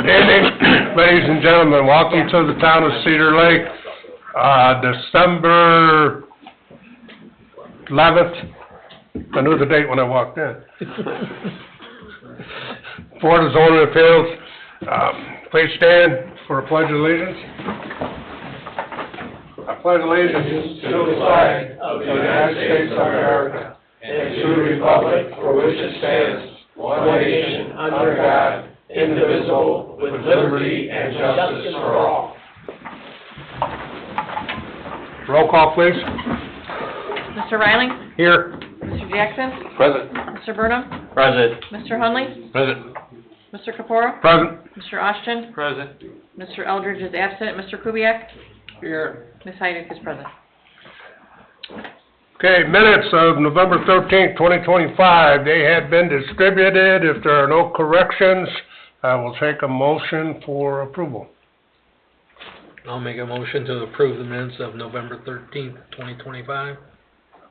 Good evening, ladies and gentlemen. Welcome to the town of Cedar Lake. December 11th. I knew the date when I walked in. Board of Zoning Appeals. Please stand for a pledge of allegiance. I pledge allegiance to the flag of the United States of America and to the republic for which it stands, one nation, under God, indivisible, with liberty and justice for all. Roll call, please. Mr. Riley? Here. Mr. Jackson? Present. Mr. Burnham? Present. Mr. Hunley? Present. Mr. Kapora? Present. Mr. Austin? Present. Mr. Eldridge is absent. Mr. Kubiak? Here. Ms. Heidick is present. Okay, minutes of November 13th, 2025. They have been distributed. If there are no corrections, I will take a motion for approval. I'll make a motion to approve the minutes of November 13th, 2025.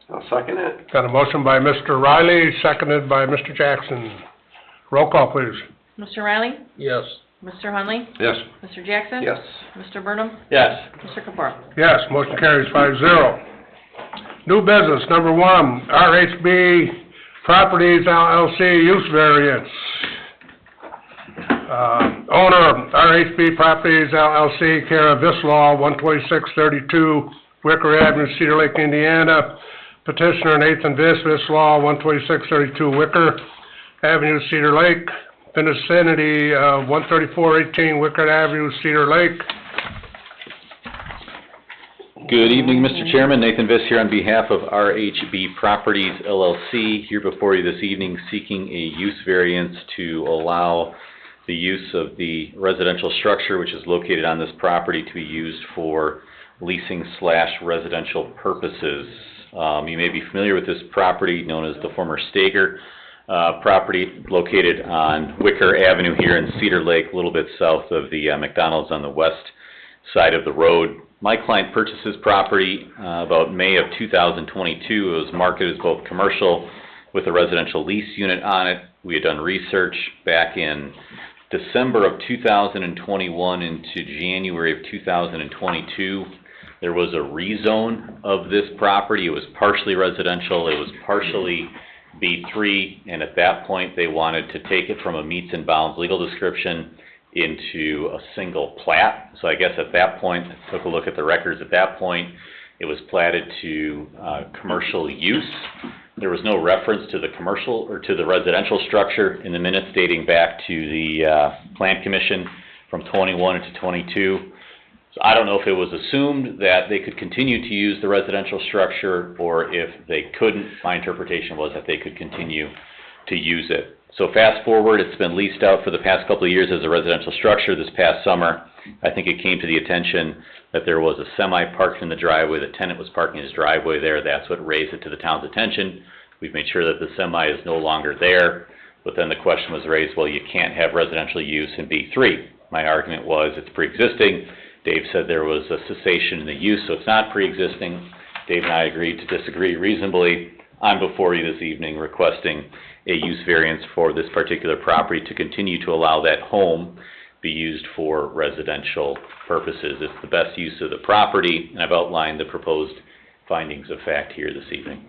I'll second it. Got a motion by Mr. Riley, seconded by Mr. Jackson. Roll call, please. Mr. Riley? Yes. Mr. Hunley? Yes. Mr. Jackson? Yes. Mr. Burnham? Yes. Mr. Kapora? Yes, motion carries 5-0. New business, number 1, RHB Properties LLC use variance. Owner, RHB Properties LLC, care of Vislaw, 12632 Wicker Avenue, Cedar Lake, Indiana. Petitioner Nathan Vislaw, 12632 Wicker Avenue, Cedar Lake. Vicinity 13418 Wicker Avenue, Cedar Lake. Good evening, Mr. Chairman. Nathan Viss here on behalf of RHB Properties LLC, here before you this evening seeking a use variance to allow the use of the residential structure which is located on this property to be used for leasing/residential purposes. You may be familiar with this property known as the former Stager property located on Wicker Avenue here in Cedar Lake, a little bit south of the McDonald's on the west side of the road. My client purchased this property about May of 2022. It was marketed as both commercial with a residential lease unit on it. We had done research back in December of 2021 into January of 2022. There was a rezone of this property. It was partially residential. It was partially B3, and at that point they wanted to take it from a meets and bounds legal description into a single plat. So I guess at that point, I took a look at the records. At that point, it was platted to commercial use. There was no reference to the commercial or to the residential structure in the minutes dating back to the Plan Commission from 21 to 22. So I don't know if it was assumed that they could continue to use the residential structure or if they couldn't. My interpretation was that they could continue to use it. So fast forward, it's been leased out for the past couple of years as a residential structure. This past summer, I think it came to the attention that there was a semi parked in the driveway. The tenant was parking his driveway there. That's what raised it to the town's attention. We've made sure that the semi is no longer there. But then the question was raised, well, you can't have residential use in B3. My argument was it's pre-existing. Dave said there was a cessation in the use, so it's not pre-existing. Dave and I agreed to disagree reasonably. I'm before you this evening requesting a use variance for this particular property to continue to allow that home be used for residential purposes. It's the best use of the property, and I've outlined the proposed findings of fact here this evening.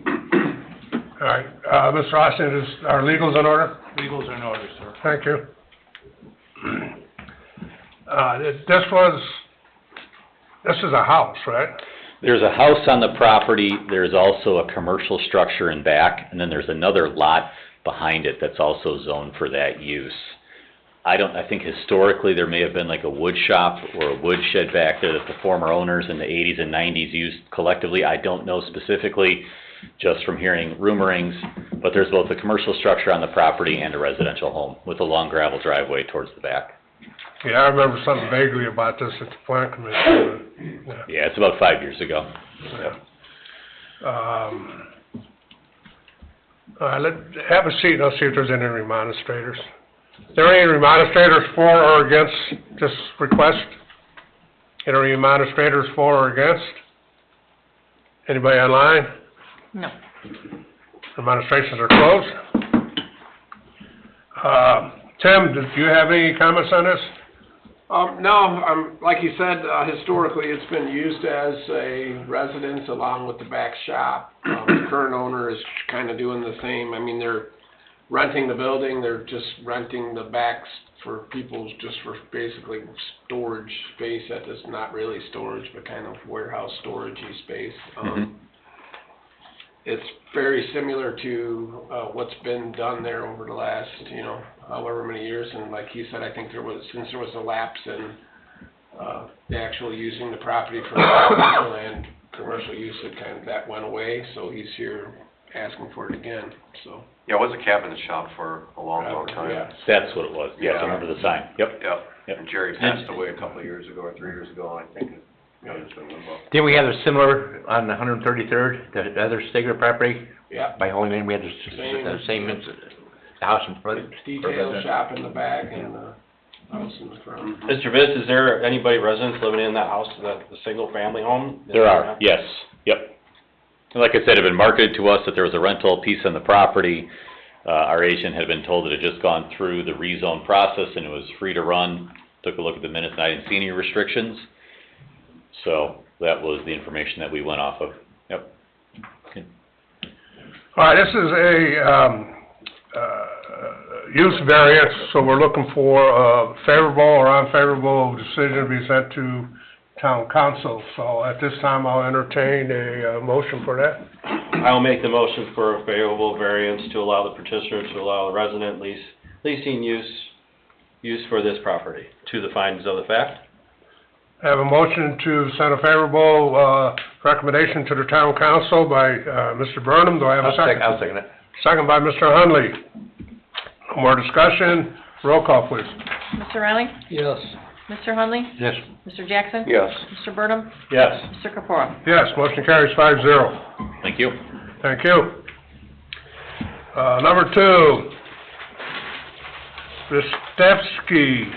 All right, Mr. Austin, is our legals in order? Legals are in order, sir. Thank you. This is a house, right? There's a house on the property. There's also a commercial structure in back, and then there's another lot behind it that's also zoned for that use. I think historically there may have been like a wood shop or a wood shed back there that the former owners in the 80s and 90s used collectively. I don't know specifically, just from hearing rumorings, but there's both a commercial structure on the property and a residential home with a long gravel driveway towards the back. Yeah, I remember something vaguely about this at the Plan Commission. Yeah, it's about 5 years ago. Yeah. Have a seat and I'll see if there's any remonstrators. Are there any remonstrators for or against this request? Any remonstrators for or against? Anybody online? No. Demonstrations are closed. Tim, do you have any comments on this? No, like you said, historically, it's been used as a residence along with the back shop. The current owner is kind of doing the same. I mean, they're renting the building, they're just renting the backs for people just for basically storage space that is not really storage, but kind of warehouse storage-y space. It's very similar to what's been done there over the last, however many years. And like he said, I think since there was a lapse in the actual using the property for residential and commercial use, that went away. So he's here asking for it again. So. Yeah, it was a cabinet shop for a long, long time. Yeah. That's what it was, yes, I remember the sign, yep. Yep, and Jerry passed away a couple of years ago, or 3 years ago, I think. It's been limbo. Didn't we have a similar on 133rd, the other Steger property? Yeah. By Holy Name, we had the same, the house in front. Detail shop in the back and the house in the front. Mr. Viss, is there anybody, residents living in that house, the single-family home? There are, yes, yep. And like I said, it had been marketed to us that there was a rental piece on the property. Our agent had been told it had just gone through the rezone process and it was free to run. Took a look at the minutes and I didn't see any restrictions. So that was the information that we went off of, yep. Okay. All right, this is a use variance, so we're looking for a favorable or unfavorable decision to be sent to town council. So at this time, I'll entertain a motion for that. I'll make the motion for a favorable variance to allow the petitioner to allow the resident leasing use for this property to the findings of the fact. I have a motion to send a favorable recommendation to the town council by Mr. Burnham. Do I have a second? I'll second it. Second by Mr. Hunley. No more discussion. Roll call, please. Mr. Riley? Yes. Mr. Hunley? Yes. Mr. Jackson? Yes. Mr. Burnham? Yes. Mr. Capora? Yes, motion carries 5-0. Thank you. Thank you. Number 2, Vistevsky.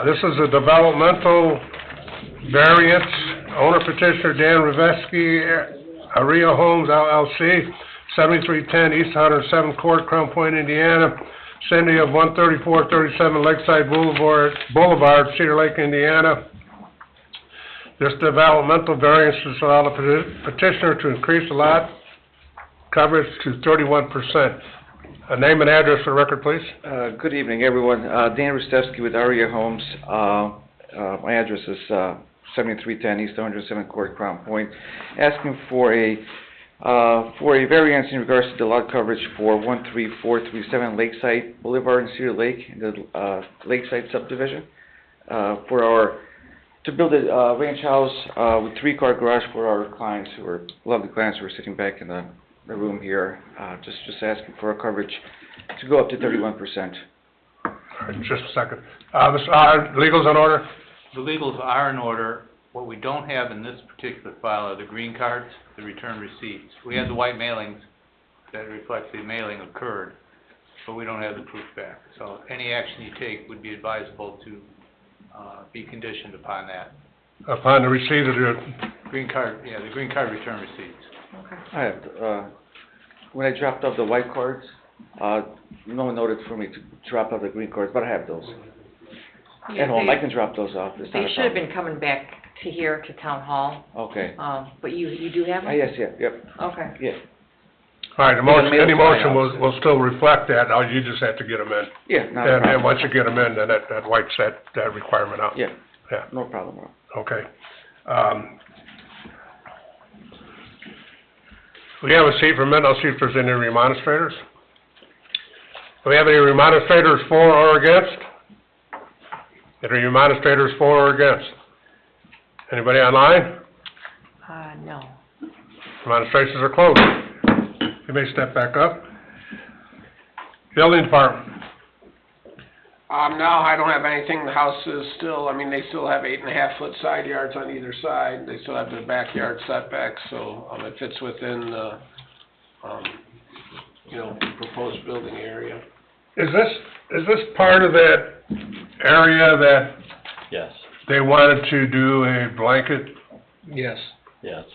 This is a developmental variance. Owner petitioner Dan Rivesky, Aria Homes LLC, 7310 East 107th Court, Crown Point, Indiana. Cindy of 13437 Lakeside Boulevard, Cedar Lake, Indiana. This developmental variance is allow the petitioner to increase the lot coverage to 31%. A name and address for the record, please. Good evening, everyone. Dan Rustevsky with Aria Homes. My address is 7310 East 107th Court, Crown Point. Asking for a variance in regards to the lot coverage for 13437 Lakeside Boulevard in Cedar Lake, in the Lakeside subdivision, to build a ranch house with 3-car garage for our clients, lovely clients who are sitting back in the room here. Just asking for a coverage to go up to 31%. Just a second. Legal's in order? The legals are in order. What we don't have in this particular file are the green cards, the return receipts. We have the white mailings that reflect the mailing occurred, but we don't have the proof back. So any action you take would be advisable to be conditioned upon that. Upon the receipt of the... Green card, yeah, the green card return receipts. Okay. I have, when I dropped off the white cards, no one noted for me to drop off the green cards, but I have those. At home, I can drop those off. It's not They a should have problem. been coming back to here, to town hall, Okay. but you do have them? Yes, yep, Okay. yeah. All right, the mail motion, any to my motion house. will still reflect that. You just have to get them in. Yeah, not a And problem. once you get them in, then that wipes that requirement out. Yeah, Yeah. no problem at all. Okay. We have a seat for a minute. I'll see if there's any remonstrators. Do we have any remonstrators for or against? Any remonstrators for or against? Anybody online? No. Demonstrations are closed. You may step back up. Building department. No, I don't have anything. The house is still, they still have 8.5-foot side yards on either side. They still have the backyard setbacks, so, it fits within the, proposed building area. Is this part of that area that Yes. they wanted to do a blanket? Yes. Yes.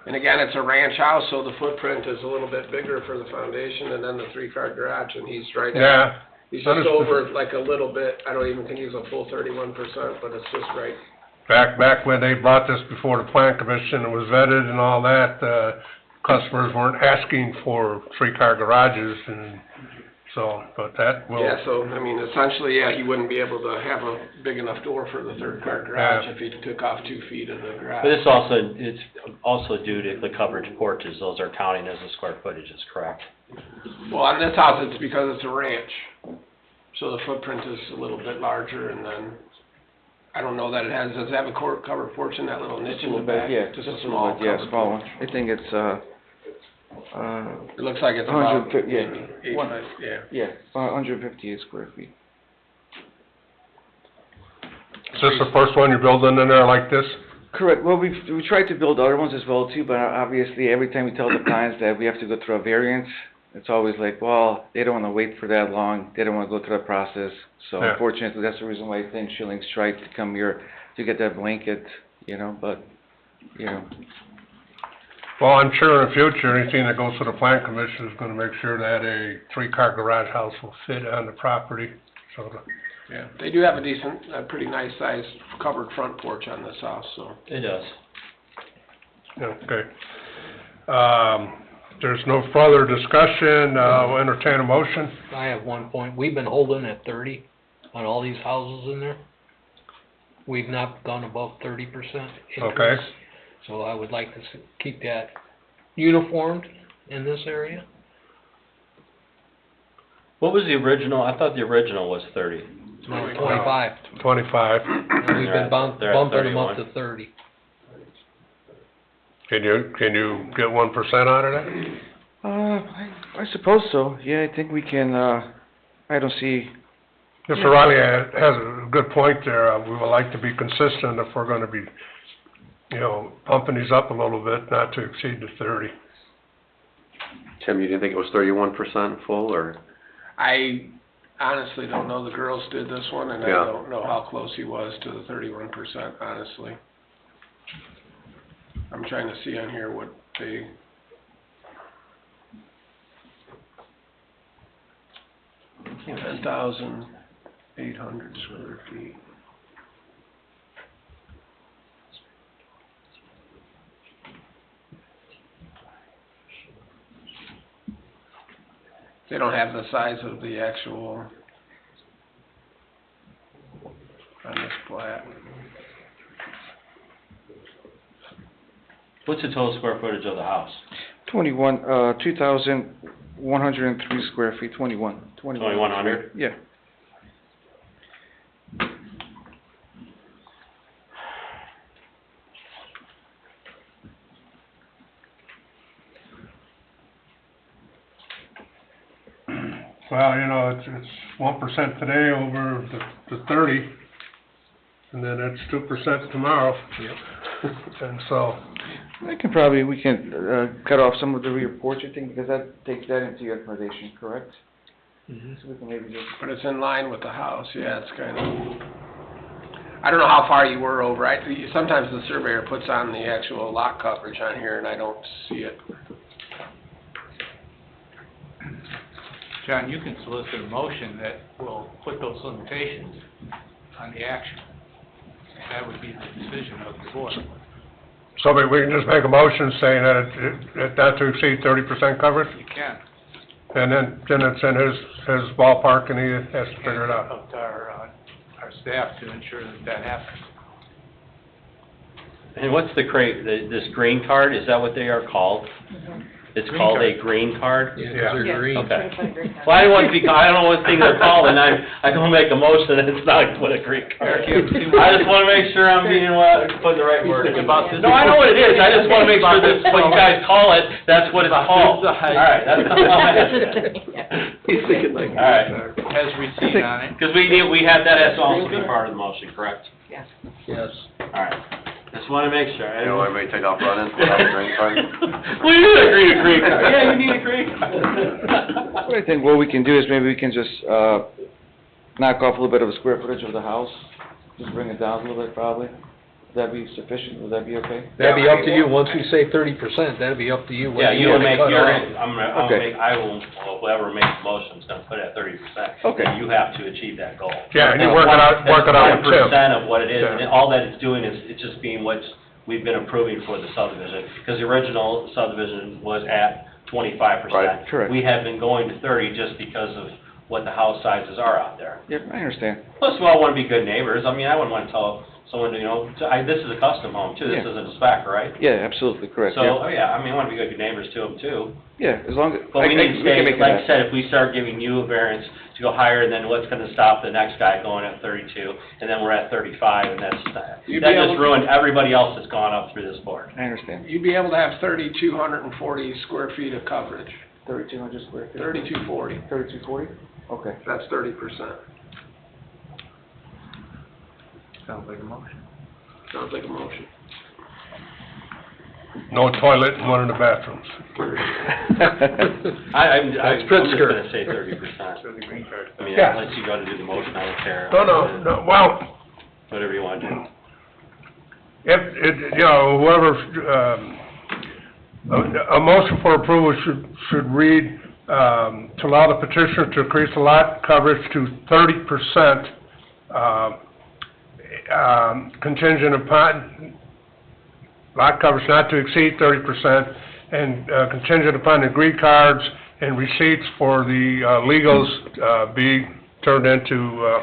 And again, it's a ranch house, so the footprint is a little bit bigger for the foundation, and then the 3-car garage, and he's right at, Yeah, He's just over like a little bit, I don't even think he's a full 31%, but it's just right. Back when they brought this before the plan commission, it was vetted and all that, customers weren't asking for three-car garages, and so, but that will. Yeah, so, I mean, essentially, yeah, he wouldn't be able to have a big enough door for the third car garage if he took off 2 feet of the garage. But it's also due to the coverage porches, those are counting as the square footage, is correct? Well, on this house, it's because it's a ranch, so the footprint is a little bit larger, and then, I don't know that does it have a covered porch in that little niche in the back? Yeah, Just a small yeah, covered small porch. one. I think it's, It looks like it's about 150, yeah. 8 by, yeah. yeah, 158 square feet. Is this the first one you're building in there like this? Correct. Well, we tried to build other ones as well too, but obviously every time we tell the clients that we have to go through a variance, it's always like, well, they don't want to wait for that long. They don't want to go through that process. So Yeah. unfortunately, that's the reason why I think Schillings tried to come here to get that blanket, you know, but, you know. Well, I'm sure in the future, anything that goes to the plan commission is gonna make sure that a three-car garage house will fit on the property, so. Yeah, they do have a pretty nice sized covered front porch on this house, so. It does. Okay. There's no further discussion, we'll entertain a motion. I have one point. We've been holding at 30 on all these houses in there. We've not gone above 30% increase. Okay. So I would like to keep that uniformed in this area. What was the original? I thought the original was 30. No, 25. 25. And we've They're been at- bumping they're at them up 31. to 30. Can you get 1% out of that? I suppose so. Yeah, I think we can, I don't see, Mr. Riley has a good point there. We would like to be consistent if we're gonna be, you know, pumping these up a little bit, not to exceed the 30. Tim, you didn't think it was 31% full, or? I honestly don't know. The girls did this one, and I Yeah. don't know how close he was to the 31%, honestly. I'm trying to see on here what they... Can't 10,800 square feet. They don't have the size of the actual on this plat. What's the total square footage of the house? 2,103 square feet, 2,100? Yeah. Well, you know, it's 1% today over the 30, and then it's 2% tomorrow. Yep. And so, We can cut off some of the rear porch, I think, because that takes that into your accommodation, correct? Mhm. So we can maybe just, But it's in line with the house, yeah, it's kind of... I don't know how far you were over. Sometimes the surveyor puts on the actual lot coverage on here, and I don't see it. John, you can solicit a motion that will put those limitations on the action. That would be the decision of the board. so we can just make a motion saying that it not to exceed 30% coverage, You can. and then it's in his ballpark, and he has to figure it out. Up to our staff to ensure that that happens. And what's the this green card, is that what they are called? It's Green called card. a green card? Yeah, 'cause Yeah. they're green. Okay. Well, I don't want to be, I don't know what thing they're called, and I don't make a motion and it's not what a green card. Eric, you haven't seen- I just want to make sure I'm being, putting the right word. It's about this- No, I know what it is, I just want to make sure that's what you guys call it, that's what it's called. All right, that's all I'm asking. He's thinking like. All right. Has receipt on it. Because we had, that has to also be part of the motion, correct? Yes. Yes. All right, just want to make sure. You know, everybody take off running without a green card? Well, you need a green card, yeah, you need a green card. I think what we can do is maybe we can just, knock off a little bit of the square footage of the house, just bring it down a little bit probably, Would that be sufficient? Would that be okay? That'd be up to you, once we say 30%, that'd be up to you. Yeah, whether you'll wanna make, cut you're off. gonna, I'm Okay. gonna make, I will, whoever makes the motion's gonna put it at 30%. Okay. And you have to achieve that goal. Yeah, and you work it out with Tim. 1% of what it is, and Yeah. all that it's doing is, it's just being what we've been approving for the subdivision. Because the original subdivision was at 25%. Right, correct. We have been going to 30 just because of what the house sizes are out there. Yep, I understand. Plus, we all wanna be good neighbors. I mean, I wouldn't wanna tell someone, you know, this is a custom home too, this Yeah. isn't a spec, right? Yeah, absolutely, correct. So, Yeah. oh yeah, I mean, I wanna be good neighbors to them too. Yeah, as long as, But we need to we can stay, make it like I happen. said, if we start giving you a variance to go higher, then what's gonna stop the next guy going at 32, and then we're at 35, and that You'd just be able- ruined everybody else that's gone up through this board. I understand. You'd be able to have 3,240 square feet of coverage, 3,200 square feet? 3,240, 3,240? Okay. that's 30%. Sounds like a motion. Sounds like a motion. No toilet in one of the bathrooms. I'm That's just Pritzker. gonna say 30%. So the green card. I mean, Yeah. unless you gotta do the motion, I don't care. No, well, Whatever you wanna do. if, you know, whoever, a motion for approval should read, to allow the petitioner to increase the lot coverage to 30%, contingent upon, lot coverage not to exceed 30%, and contingent upon agreed cards and receipts for the legals be turned into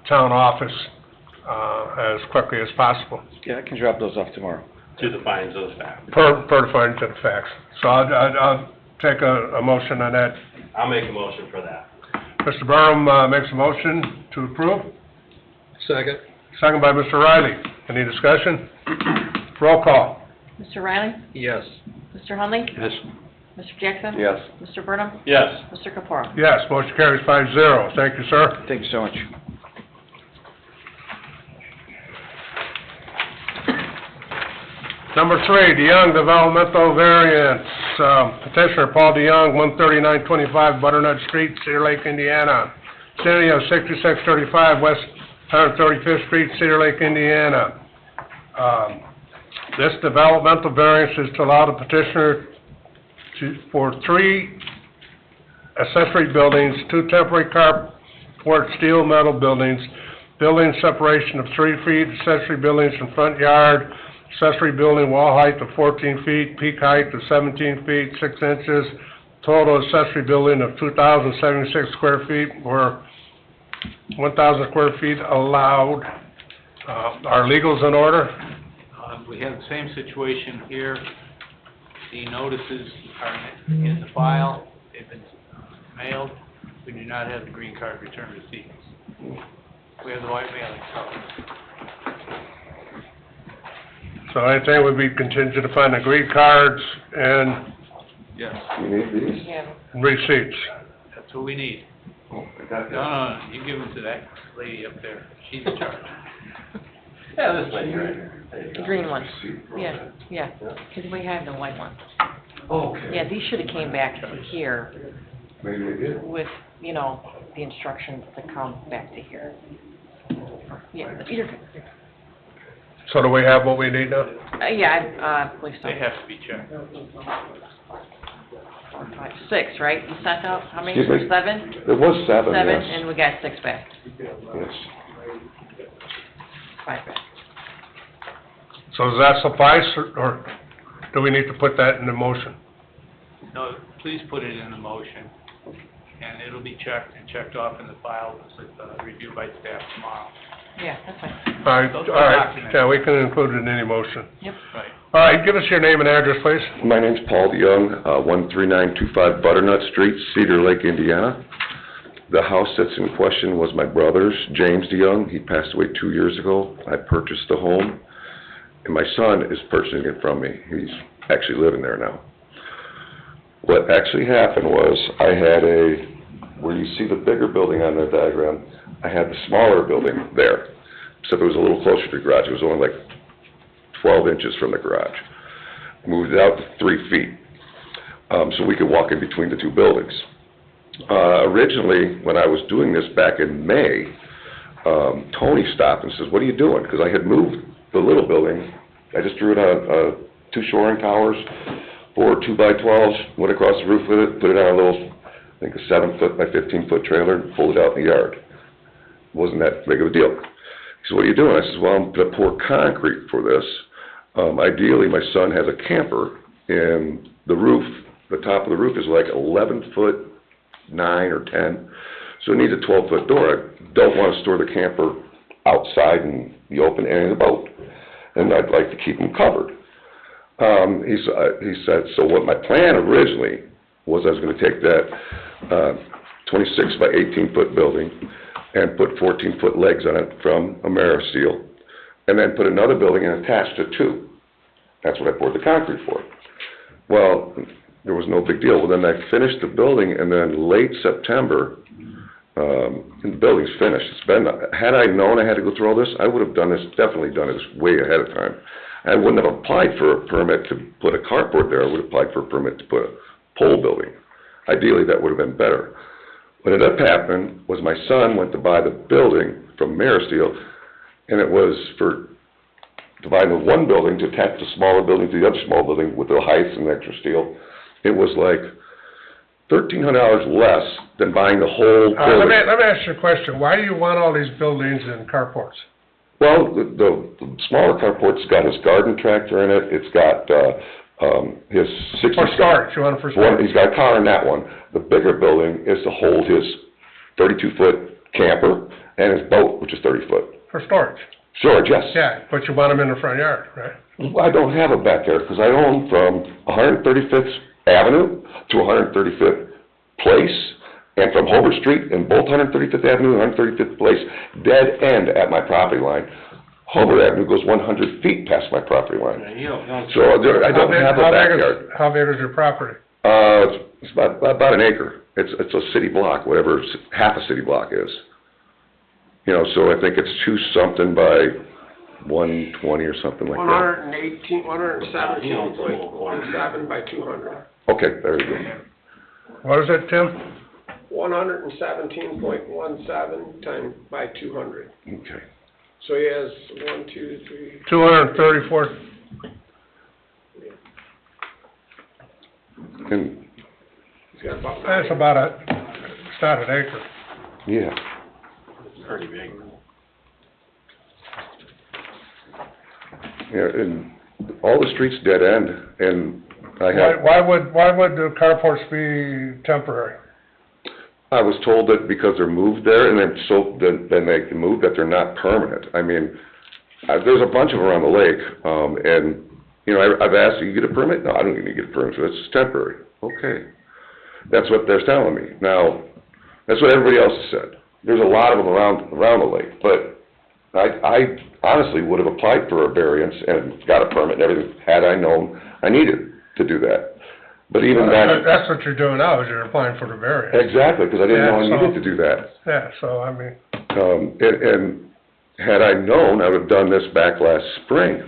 town office as quickly as possible, Yeah, I can drop those off tomorrow. To the findings of the fact. per the findings of the facts. So I'll take a motion on that. I'll make a motion for that. Mr. Burham makes a motion to approve, Second. second by Mr. Riley. Any discussion? Roll call. Mr. Riley? Yes. Mr. Hunley? Yes. Mr. Jackson? Yes. Mr. Burnham? Yes. Mr. Kapura? Yes, motion carries 5-0. Thank you, sir. Thank you so much. Number 3, DeYoung Developmental Variance. Petitioner Paul DeYoung, 13925 Butternut Street, Cedar Lake, Indiana. Vicinity of 6635 West 135th Street, Cedar Lake, Indiana. This developmental variance is to allow the petitioner for 3 accessory buildings, 2 temporary carport steel metal buildings, building separation of 3 feet, accessory buildings in front yard, accessory building wall height of 14 feet, peak height of 17 feet, 6 inches, total accessory building of 2,076 square feet, where 1,000 square feet allowed. Our legals in order? We have the same situation here. The notices are in the file, they've been mailed. We do not have the green card return receipts. We have the white mailing, So anything would be contingent upon agreed cards and yes, Yeah. receipts. that's what we need. No, you give them to that lady up there, she's in charge. Yeah, this lady right here. There you The go. green one. Yeah, because we have the white one. Okay. Yeah, these should have came back to here Maybe they did. with, you know, the instructions to come back to here. Yeah, you're good. So do we have what we need now? Yeah, I believe so. They have to be checked. 4, 5, 6, right? You sent out, how many? Excuse me? 7? There was 7, 7, yes. and we got 6 back, Yes. 5 back. So does that suffice, or do we need to put that in the motion? No, please put it in the motion, and it'll be checked and checked off in the file, reviewed by staff tomorrow. Yeah, that's fine. All right, yeah, we can include it in any motion. Yep. Right. All right, give us your name and address, please. My name's Paul DeYoung, 13925 Butternut Street, Cedar Lake, Indiana. The house that's in question was my brother's, James DeYoung. He passed away 2 years ago. I purchased the home, and my son is purchasing it from me. He's actually living there now. What actually happened was, I had where you see the bigger building on the diagram, I had the smaller building there, except it was a little closer to the garage. It was only like 12 inches from the garage. Moved it out to 3 feet, so we could walk in between the 2 buildings. Originally, when I was doing this back in May, Tony stopped and says, "What are you doing?" Because I had moved the little building, I just drew it on, two shoring towers, 4 2x12s, went across the roof with it, put it on a little, I think a 7-foot by 15-foot trailer, and pulled it out in the yard. Wasn't that big of a deal. He said, what are you doing? I said, well, I'm gonna pour concrete for this. Ideally, my son has a camper, and the roof, the top of the roof is like 11 foot, 9 or 10, so it needs a 12-foot door. I don't want to store the camper outside in the open air in the boat, and I'd like to keep them covered. He said, so what my plan originally was I was going to take that 26 by 18-foot building and put 14-foot legs on it from AmeriSteel, and then put another building and attach the two. That's what I poured the concrete for. Well, there was no big deal. Well, then I finished the building, and then late September, and the building's finished. It's been, had I known I had to go through all this, I would have done this, definitely done this way ahead of time. I wouldn't have applied for a permit to put a carport there. I would have applied for a permit to put a pole building. Ideally, that would have been better. What ended up happening was my son went to buy the building from AmeriSteel, and it was for dividing the one building to attach the smaller building to the other small building with the heights and extra steel. It was like $1,300 less than buying the whole building. Let me ask you a question. Why do you want all these buildings and carports? Well, the smaller carport's got his garden tractor in it. It's got his 60... For storage. You want it for storage? He's got a car in that one. The bigger building is to hold his 32-foot camper and his boat, which is 30-foot. For storage? Storage, yes. Yeah, but you want them in the front yard, right? I don't have a backyard because I own from 135th Avenue to 135th Place, and from Hobart Street, and both 135th Avenue and 135th Place, dead end at my property line. Hobart Avenue goes 100 feet past my property line. So I don't have a backyard. How big is your property? It's about an acre. It's a city block, whatever half a city block is. You know, so I think it's 2-something by 120 or something like that. 117.17 by 200. Okay, there you go. What is it, Tim? 117.17 times by 200. Okay. So he has 1, 2, 3... 234. And, He's got about 9. That's about it's not an acre. yeah. Pretty big. Yeah, and all the streets dead end, and I have... Why would the carports be temporary? I was told that because they're moved there, and then they can move, that they're not permanent. I mean, there's a bunch of them around the lake, and, you know, I've asked, do you get a permit? No, I don't need to get a permit, so it's temporary. Okay. That's what they're telling me. Now, that's what everybody else has said. There's a lot of them around the lake, but I honestly would have applied for a variance and got a permit and everything, had I known I needed to do that. But even then... That's what you're doing now, is you're applying for the variance. Exactly, because I didn't know I needed to do that. Yeah, so, I mean... And had I known, I would have done this back last spring.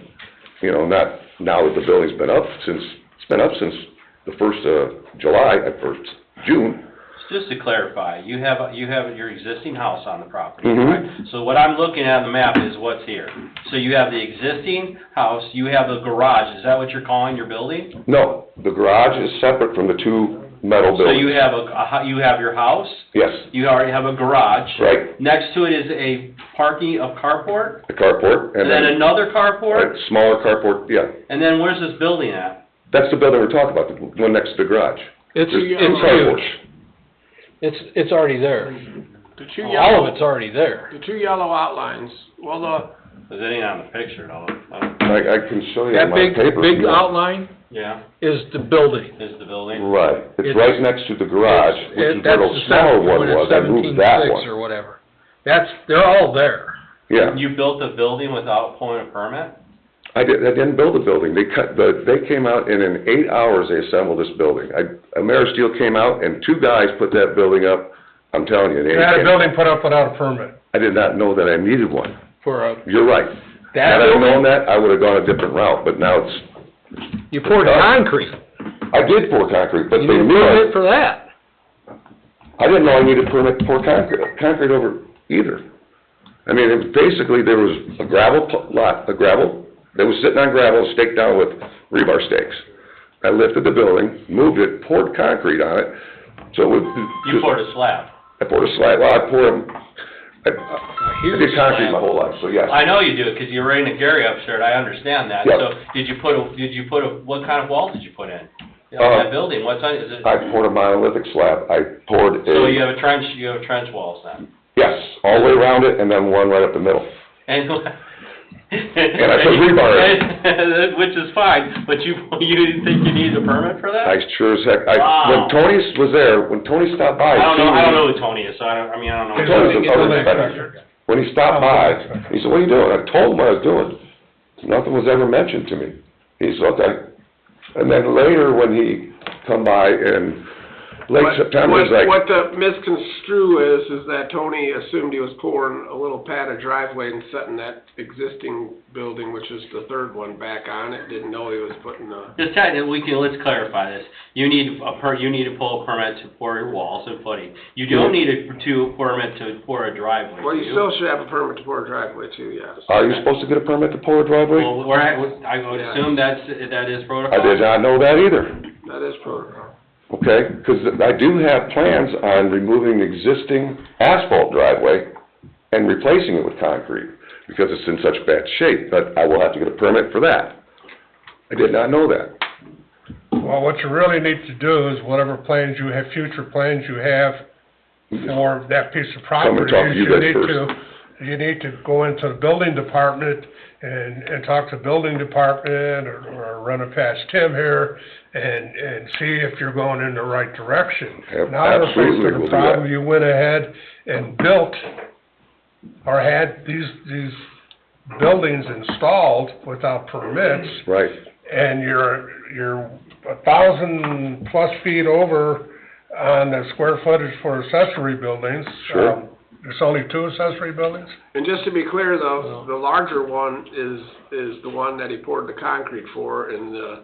You know, not now that the building's been up since, it's been up since the 1st of July, June. Just to clarify, you have your existing house on the property, Mhm. right? So what I'm looking at on the map is what's here. So you have the existing house, you have a garage, is that what you're calling your building? No, the garage is separate from the two metal So buildings. you have you have your house, Yes, you already have a garage. right, Next to it is a carport, the carport, and then another carport, right, smaller carport, yeah. and then where's this building at? That's the building we're talking about, the one next to the garage. It's There's huge. carports. It's already there. The two All yellow, of it's already there. the 2 yellow outlines, well, It ain't on the picture, though. I can show you That my paper. big outline Yeah, is the building. is the building. Right, it's It's- right next to the garage, which is where the smaller one was, I moved that 17.6 one. or whatever. They're all there. Yeah, You built a building without pulling a permit? I didn't build a building, they came out and in 8 hours they assembled this building. AmeriSteel came out and 2 guys put that building up, I'm telling you. You had a building put up without a permit. I did not know that I needed one. For a, You're right. Had I known that, I would have gone a different route, but now it's, you poured concrete. I did pour concrete, but You they need a knew permit for that. I didn't know I needed a permit to pour concrete over either. I mean, it was basically, there was a gravel lot, that was sitting on gravel, staked down with rebar stakes. I lifted the building, moved it, poured concrete on it, so it would. You poured a slab. I poured a slab, well, I did concrete my whole life, so yes. I know you do, because you're right in Gary upstairs, I understand that. Yep. So, did you put a, what kind of walls did you put in? That building, what size, is it? I poured a monolithic slab, I poured So you have trench walls then? yes, all the way around it, and then one right up the middle. And And I put rebar in. Which is fine, but you didn't think you needed a permit for that? I sure as heck, when Wow. Tony was there, when Tony stopped by. I don't know who Tony is, so I don't know. Tony's the building inspector. When he stopped by, he said, "What are you doing?" I told him what I was doing. Nothing was ever mentioned to me. He said, "Okay." And then later, when he come by in late September, he's like. What the misconstrue is that Tony assumed he was pouring a little pad of driveway and setting that existing building, which is the third one, back on it, didn't know he was putting a. Let's clarify this. You need to pull a permit to pour your walls and footing. You don't need a permit to pour a driveway. Well, you still should have a permit to pour a driveway too, yes. Are you supposed to get a permit to pour a driveway? Well, I would assume that is protocol. I did not know that either. That is protocol. Okay, because I do have plans on removing the existing asphalt driveway and replacing it with concrete, because it's in such bad shape, but I will have to get a permit for that. I did not know that. Well, what you really need to do is whatever plans you have, future plans you have for that piece of property. Come and talk to you guys first. You need to go into the building department and talk to the building department or run it past Tim here and see if you're going in the right direction. Now we're faced with a problem, you went ahead and built or had these buildings installed without permits. Right. And you're 1,000+ feet over on the square footage for accessory buildings. Sure. There's only 2 accessory buildings? And just to be clear though, the larger one is the one that he poured the concrete for, and the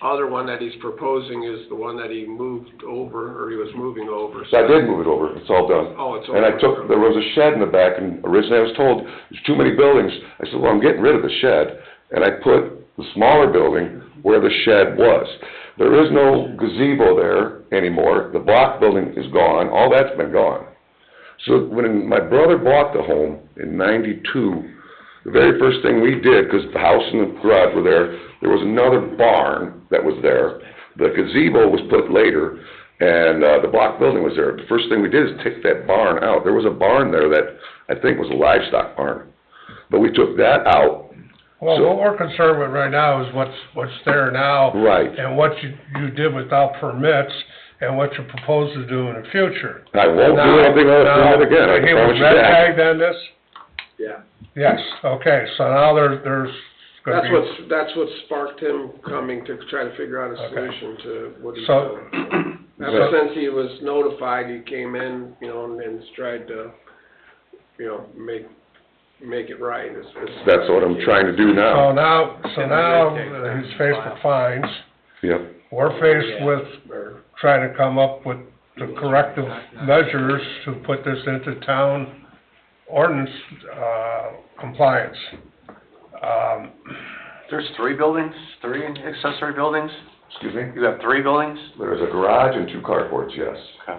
other one that he's proposing is the one that he moved over, or he was moving over. So I did move it over, it's all done. Oh, it's And I over. there was a shed in the back, and originally I was told, there's too many buildings. I said, well, I'm getting rid of the shed, and I put the smaller building where the shed was. There is no gazebo there anymore, the block building is gone, all that's been gone. So when my brother bought the home in '92, the very first thing we did, because the house and the garage were there was another barn that was there. The gazebo was put later, and the block building was there. The first thing we did is take that barn out. There was a barn there that I think was a livestock barn, but we took that out. Well, So- what we're concerned with right now is what's there now. Right. And what you did without permits, and what you propose to do in the future. I won't do anything without a permit again, I He promise was you red that. tagged on this? Yeah. Yes, okay, so now there's gonna be. That's what sparked him coming to try to figure out a Okay. solution to what he's So- doing. Ever since he was notified, he came in, and tried to, make it right. That's what I'm trying to do So now. now he's faced with fines. Yep. We're faced with trying to come up with the corrective measures to put this into town ordinance, compliance. There's 3 buildings, 3 accessory buildings? Excuse me? You have 3 buildings? There's a garage and 2 carports, yes. Okay.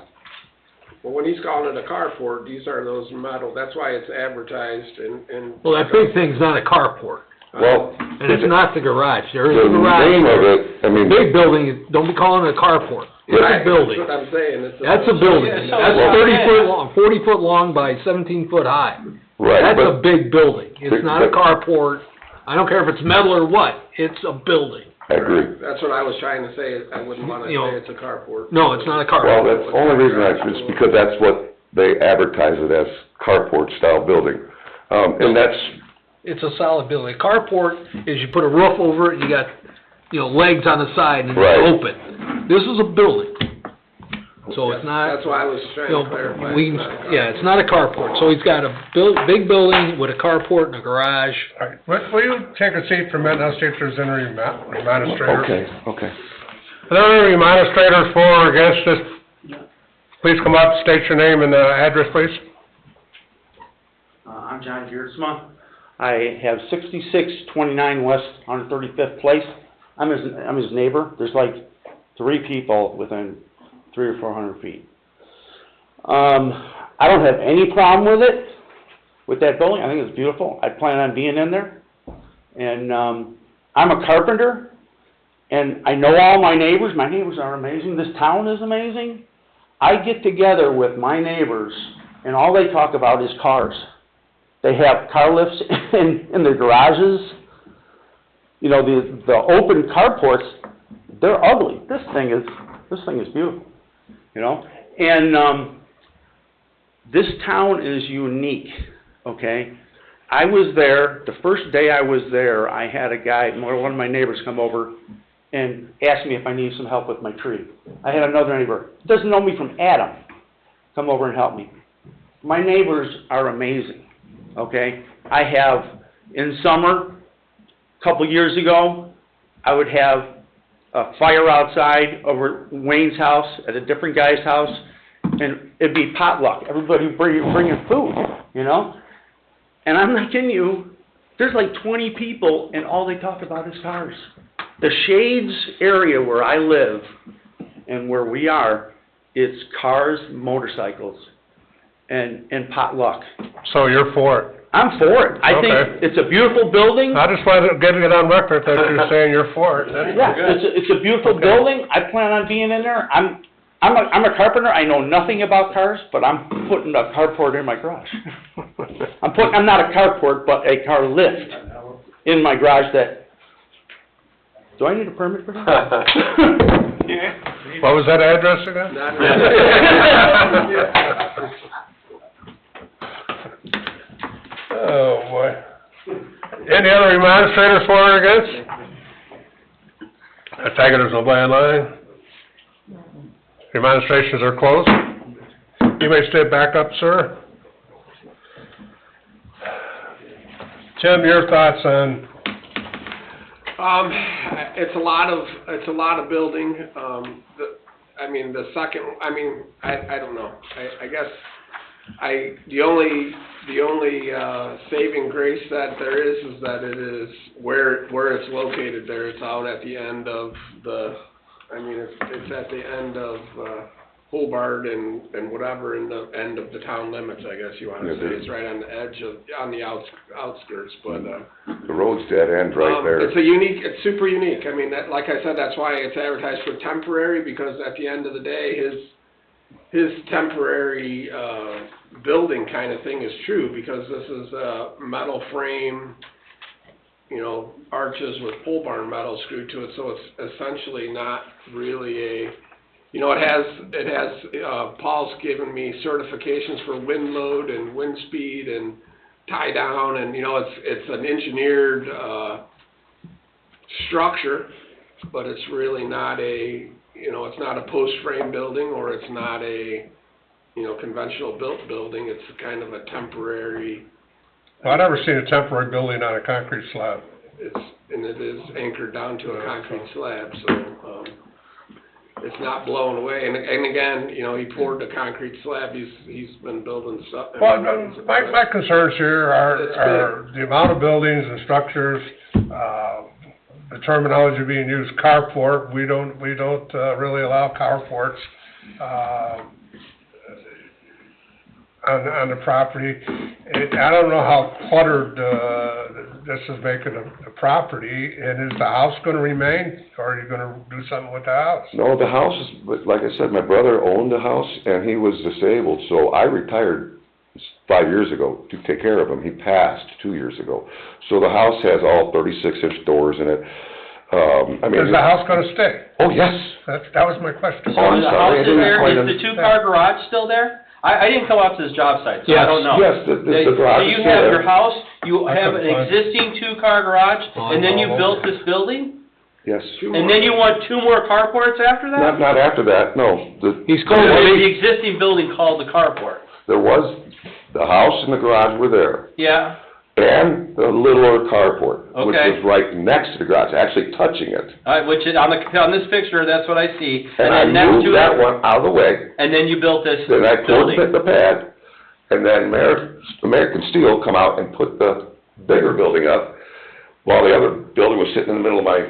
Well, when he's calling it a carport, these are those metal, that's why it's advertised and. Well, that big thing's not a carport, Well, and it's not the garage. There is the a garage. name of it, I mean. Big building, don't be calling it a carport. It's a building. That's what I'm saying. That's a building. Yeah, so- That's 30 foot long, 40 foot long by 17 foot high. Right, That's a but, big building. It's Big- not a but- carport. I don't care if it's metal or what. It's a building. I agree. That's what I was trying to say, I wouldn't wanna say it's a carport. No, it's not a carport. Well, that's the only reason it's because that's what they advertise it as, carport style building. And that's, It's a solid building. A carport is you put a roof over it, you got, legs on the side and Right. it's open. This is a building. So it's not, That's why I was trying to clarify. it's not a carport. So he's got a big building with a carport and a garage. All right, will you take a seat for a minute, and I'll see if there's any administrators? okay. Are there any administrators for or against this? Please come up, state your name and address, please. I'm I'm John Geertzma. I have 6629 West 135th Place. I'm his neighbor. There's like 3 people within 300 or 400 feet. I don't have any problem with that building. I think it's beautiful. I plan on being in there. And I'm a carpenter, and I know all my neighbors. My neighbors are amazing. This town is amazing. I get together with my neighbors, and all they talk about is cars. They have car lifts in their garages. You know, the open carports, they're ugly. This thing is beautiful, you know? And this town is unique, okay? I was there, the first day I was there, I had a guy, one of my neighbors come over and asked me if I needed some help with my tree. I had another neighbor, doesn't know me from Adam, come over and help me. My neighbors are amazing, okay? I have, in summer, a couple years ago, I would have a fire outside over Wayne's house, at a different guy's house, and it'd be potluck. Everybody bringing food, you know? And I'm not kidding you, there's like 20 people, and all they talk about is cars. The Shades area where I live, and where we are, it's cars, motorcycles, and potluck. So you're for it? I'm for it. I think Okay. it's a beautiful building. I just wanted to get it on record that you're saying you're for it. Yeah, it's a beautiful Okay. building. I plan on being in there. I'm a carpenter. I know nothing about cars, but I'm putting a carport in my garage. I'm not a carport, but a car lift in my garage that, do I need a permit for that? What was that address again? Not really. Oh, boy. Any other remonstrators for or against? I take it there's nobody online. Remonstrations are closed. You may step back up, sir. Tim, your thoughts on, It's a lot of building, I don't know, I guess, the only saving grace that there is that it is where it's located there. It's out at the end of it's at the end of Hobart and whatever, in the end of the town limits, I guess you want to say. It's right on the edge on the outskirts, but The road's dead end right there. it's super unique. I mean, like I said, that's why it's advertised for temporary, because at the end of the day, his temporary building kind of thing is true, because this is a metal frame, arches with pole barn metal screwed to it, so it's essentially not really it has Paul's given me certifications for wind load and wind speed and tie down, and it's an engineered structure, but it's really not it's not a post frame building, or it's not a conventional built building. It's kind of a temporary. I've never seen a temporary building on a concrete slab. It is anchored down to a concrete slab, so it's not blown away. And again, he poured the concrete slab. He's been building stuff. Well, my concerns here are the amount of buildings and structures, the terminology being used, carport. We don't really allow carports on the property. I don't know how cluttered this is making the property, and is the house going to remain, or are you going to do something with the house? No, the house is, like I said, my brother owned the house, and he was disabled, so I retired 5 years ago to take care of him. He passed 2 years ago. So the house has all 36-inch doors in it. Is the house going to stay? Oh, yes. That was my question. Oh, I'm the sorry, I house is didn't there, quite is the two-car garage still there? I didn't come out to this job site, so I don't know. Yes, the garage So is you still have there. your house, you I have an couldn't find it. existing two-car garage, and then you built this building? Yes. And then you want 2 more carports after that? Not after that, no. He's calling the existing building called the carport. There was, the house and the garage were there, Yeah, and the littler carport, which Okay. was right next to the garage, actually touching it. which is, on this picture, that's what I see. And I then next moved to that it, one out of the way, and then you built this then I pulled building. the pad, and then American Steel come out and put the bigger building up, while the other building was sitting in the middle of my,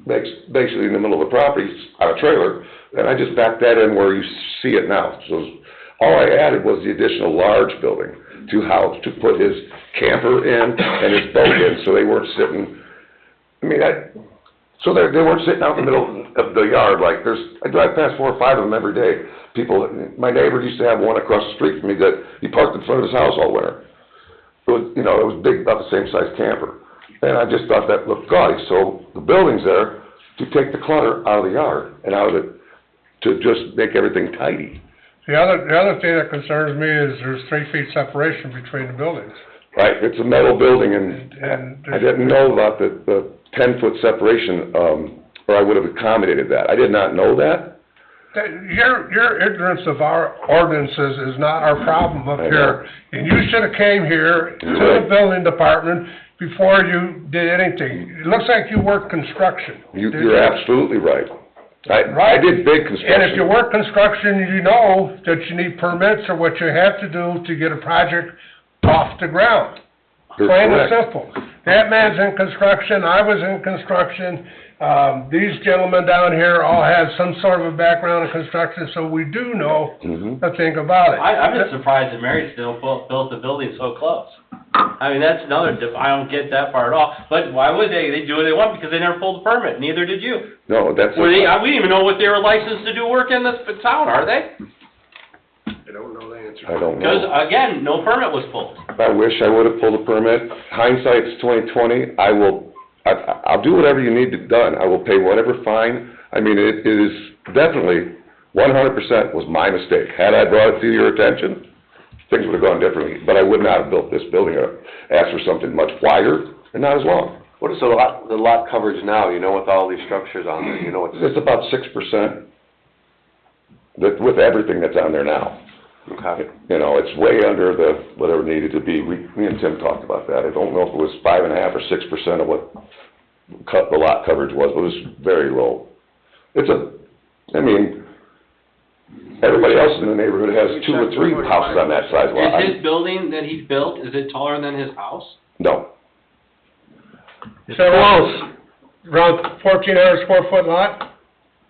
basically in the middle of the property, on a trailer, and I just backed that in where you see it now. So all I added was the additional large building to put his camper in and his boat in, so they weren't sitting, so they weren't sitting out in the middle of the yard like I drive past 4 or 5 of them every day. People, my neighbor used to have one across the street from me that he parked in front of his house all winter. It was, it was big, about the same size camper. And I just thought that looked gaudy, so the building's there to take the clutter out of the yard and to just make everything tidy. The other thing that concerns me is there's 3 feet separation between the buildings. Right, it's a metal building, and I didn't know about the 10-foot separation, or I would have accommodated that. I did not know that. Your ignorance of our ordinances is not our problem up here. And you should have came here to the building department before you did anything. It looks like you work construction. You're absolutely right. I did big construction. And if you work construction, you know that you need permits or what you have to do to get a project off the ground. Plain and simple. That man's in construction, I was in construction, these gentlemen down here all have some sort of a background in construction, so we do know a thing about it. I'm just surprised that Marysville built the building so close. I mean, that's another, I don't get that part at all. But why would they? They do what they want because they never pulled a permit, neither did you. No, that's... we didn't even know what they were licensed to do work in this town, are they? I don't know the answer. I don't know. Because, again, no permit was pulled. I wish I would have pulled a permit. Hindsight's 20/20. I'll do whatever you need to done. I will pay whatever fine. I mean, it is definitely 100% was my mistake. Had I brought it to your attention, things would have gone differently. But I would not have built this building or asked for something much wider and not as long. What is the lot coverage now, with all these structures on there, It's about 6%. With everything that's on there now. Okay. It's way under whatever it needed to be. Me and Tim talked about that. I don't know if it was 5.5 or 6% of what the lot coverage was, but it was very low. Everybody else in the neighborhood has 2 or 3 houses on that size lot. Is his building that he's built, is it taller than his house? No. It's close. Around 1,400 square foot lot?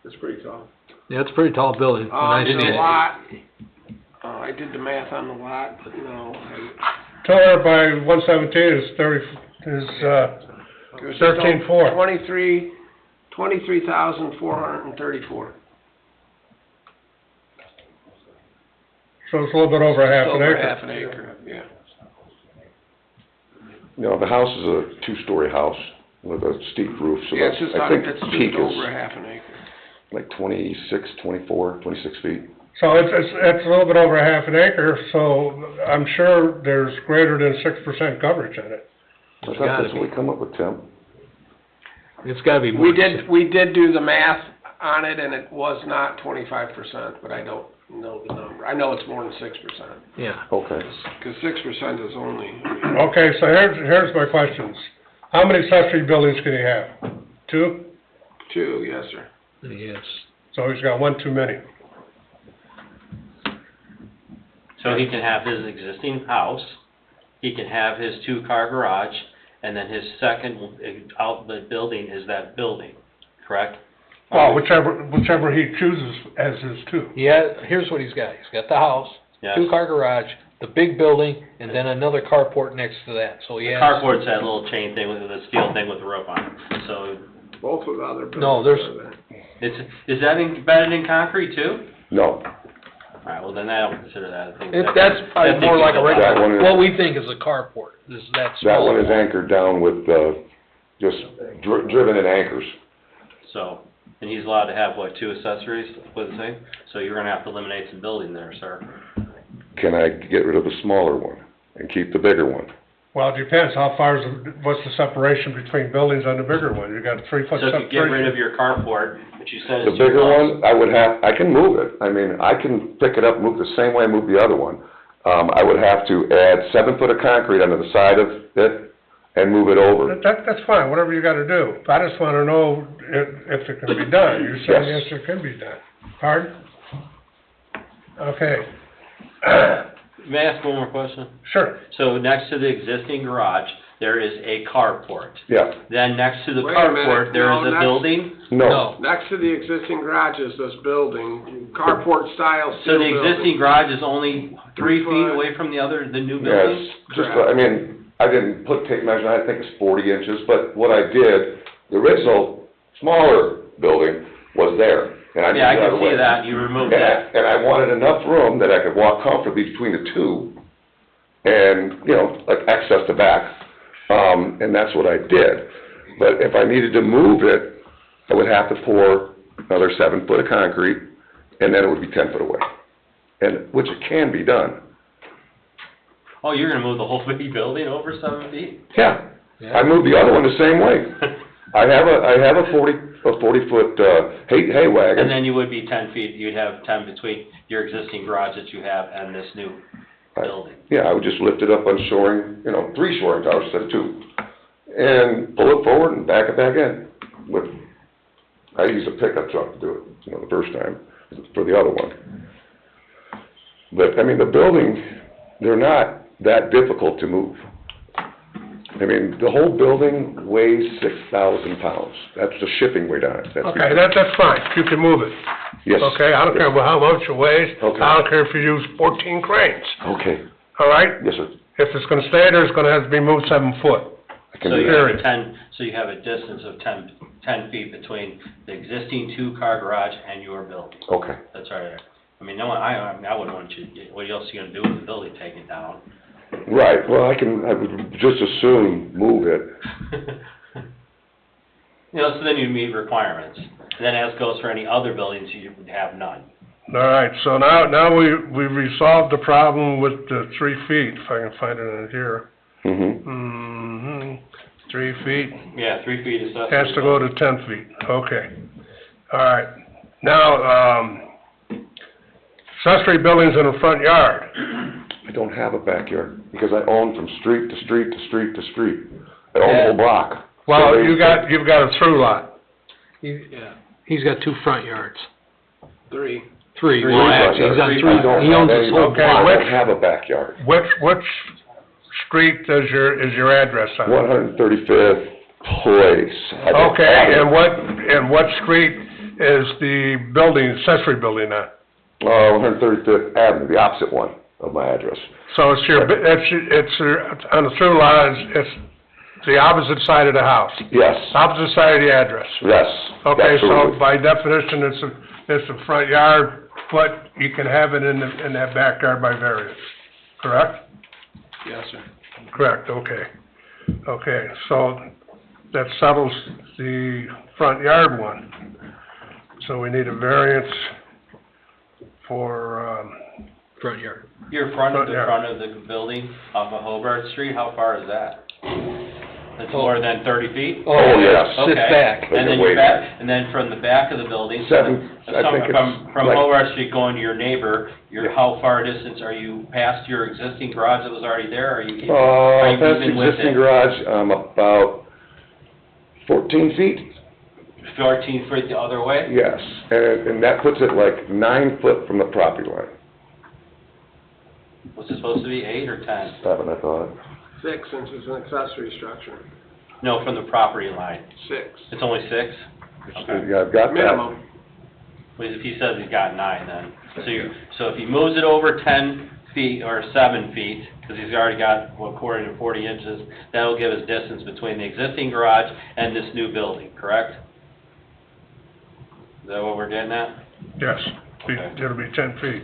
It's pretty tall. Yeah, it's a pretty tall building. The lot, I did the math on the lot, but no. 200 by 117 is 13.4. 23,434. So it's a little bit over half an acre. Over half an acre, yeah. The house is a 2-story house with a steep roof, so Yeah, that's, it's I think just peak over is half an acre. like 26 feet. So it's a little bit over half an acre, so I'm sure there's greater than 6% coverage in it. I thought that's what we come up with, Tim. It's gotta be more. We did do the math on it, and it was not 25%, but I don't know the number. I know it's more than 6%. Yeah. Okay. Because 6% is only... Okay, so here's my questions. How many accessory buildings can he have? 2? 2, yes, sir. Yes. So he's got 1 too many. So he can have his existing house, he can have his 2-car garage, and then his second outlet building is that building, correct? Well, whichever he chooses as his 2. Yeah, here's what he's got. He's got the house, Yes. 2-car garage, the big building, and then another carport next to that. So he The has... carport's that little chain thing with the steel thing with the roof on it, so... Both of the other buildings. No, there's- are there. Is that embedded in concrete too? No. Alright, well then I don't consider that a thing. That's probably more like a That one regular, is- what we think is a carport, is that That small. one is anchored down with, just driven in anchors. So, and he's allowed to have, what, 2 accessories with the thing? So you're gonna have to eliminate some building there, sir. Can I get rid of the smaller one and keep the bigger one? Well, it depends. What's the separation between buildings on the bigger one? You got a 3-foot So if you get rid separation. of your carport, which you said The is too bigger close. one, I can move it. I can pick it up, move the same way I move the other one. I would have to add 7 foot of concrete under the side of it and move it over. That's fine, whatever you gotta do. I just wanna know if it can be done. You're saying yes, Yes. it can be done. Pardon? Okay. May I ask one more question? Sure. So next to the existing garage, there is a carport. Yeah, Then next to the Wait a minute, carport, there no, is a next- building? no, Next to the existing garage is this building, carport style So steel the building. existing garage is only 3 feet foot. away from the new yeah, building? it's just, I mean, I didn't tape measure, I think it's 40 inches, but what I did, the original smaller building was there, and I moved Yeah, I it out of can the way. see that, you removed And that. and I wanted enough room that I could walk comfortably between the two, and, you know, like access the back, and that's what I did. But if I needed to move it, I would have to pour another 7 foot of concrete, and then it would be 10 foot away, and, which it can be done. Oh, you're gonna move the whole big building over 7 feet? Yeah, I moved the other one the same way. I have a 40 foot, hay wagon. And then you would be 10 feet, you'd have 10 between your existing garage that you have and this new building. Yeah, I would just lift it up on shoring, you know, 3 shoring towers instead of 2, and pull it forward and back it back in. I used a pickup truck to do it, you know, the first time, for the other one. But, I mean, the building, they're not that difficult to move. I mean, the whole building weighs 6,000 pounds. That's the shipping weight on it. Okay, that's fine, you can move it. Yes. Okay, I don't care how much it weighs, Okay. I don't care if you use 14 cranes, Okay, all right? yes, sir. If it's gonna stay there, it's gonna have to be moved 7 foot. I can So do you that. have a Period. 10, so you have a distance of 10 feet between the existing 2-car garage and your building. Okay. That's all right. I mean, no one, I wouldn't want you, what else are you gonna do with the building, take it down? Right, well, I would just as soon move it. You know, so then you meet requirements. Then as goes for any other buildings, you would have none. All right, so now we resolved the problem with the 3 feet, if I can find it in here. Mm-hmm. 3 feet, Yeah, 3 feet is. has to go to 10 feet, okay. All right, now, accessory buildings in the front yard. I don't have a backyard, because I own from street to street to street to street. I own the whole block. Well, So you've got a through lot. Yeah, he's got 2 front yards. 3. 3, Three well, front actually, he's got yards. 3, I don't he owns have this any- whole Okay, I block. don't have a backyard. Which street is your address on? 135th Place. Okay, and what street is the building, accessory building on? 135th Avenue, the opposite one of my address. So it's on the through line, it's the opposite side of the house, Yes, opposite side of the address. yes, Okay, so absolutely. by definition, it's a front yard, but you can have it in that backyard by variance, correct? Yes, sir. Correct, okay. Okay, so that settles the front yard one. So we need a variance for, Front yard. Your front of the building off of Hobart Street, how far is that? It's more than 30 feet? Oh, yes. Okay. back. And then Way your back, and then from the back of the building, so Seven, I think it's from like- Hobart Street going to your neighbor, Yeah. how far distance, are you past your existing garage that was already there, or are you? are you That's the even with existing it? garage, about 14 feet, 14 feet the other way? yes. And that puts it like 9 foot from the property line. Was it supposed to be 8 or 10? 7, I thought. 6, since it's an accessory structure. No, from the property line. 6. It's only 6? Okay. Yeah, I've got that. Minimum. Well, if he says he's got 9 then. So if he moves it over 10 feet or 7 feet, because he's already got, well, according to 40 inches, that'll give us distance between the existing garage and this new building, correct? Is that what we're getting at? yes, Okay. it'll be 10 feet,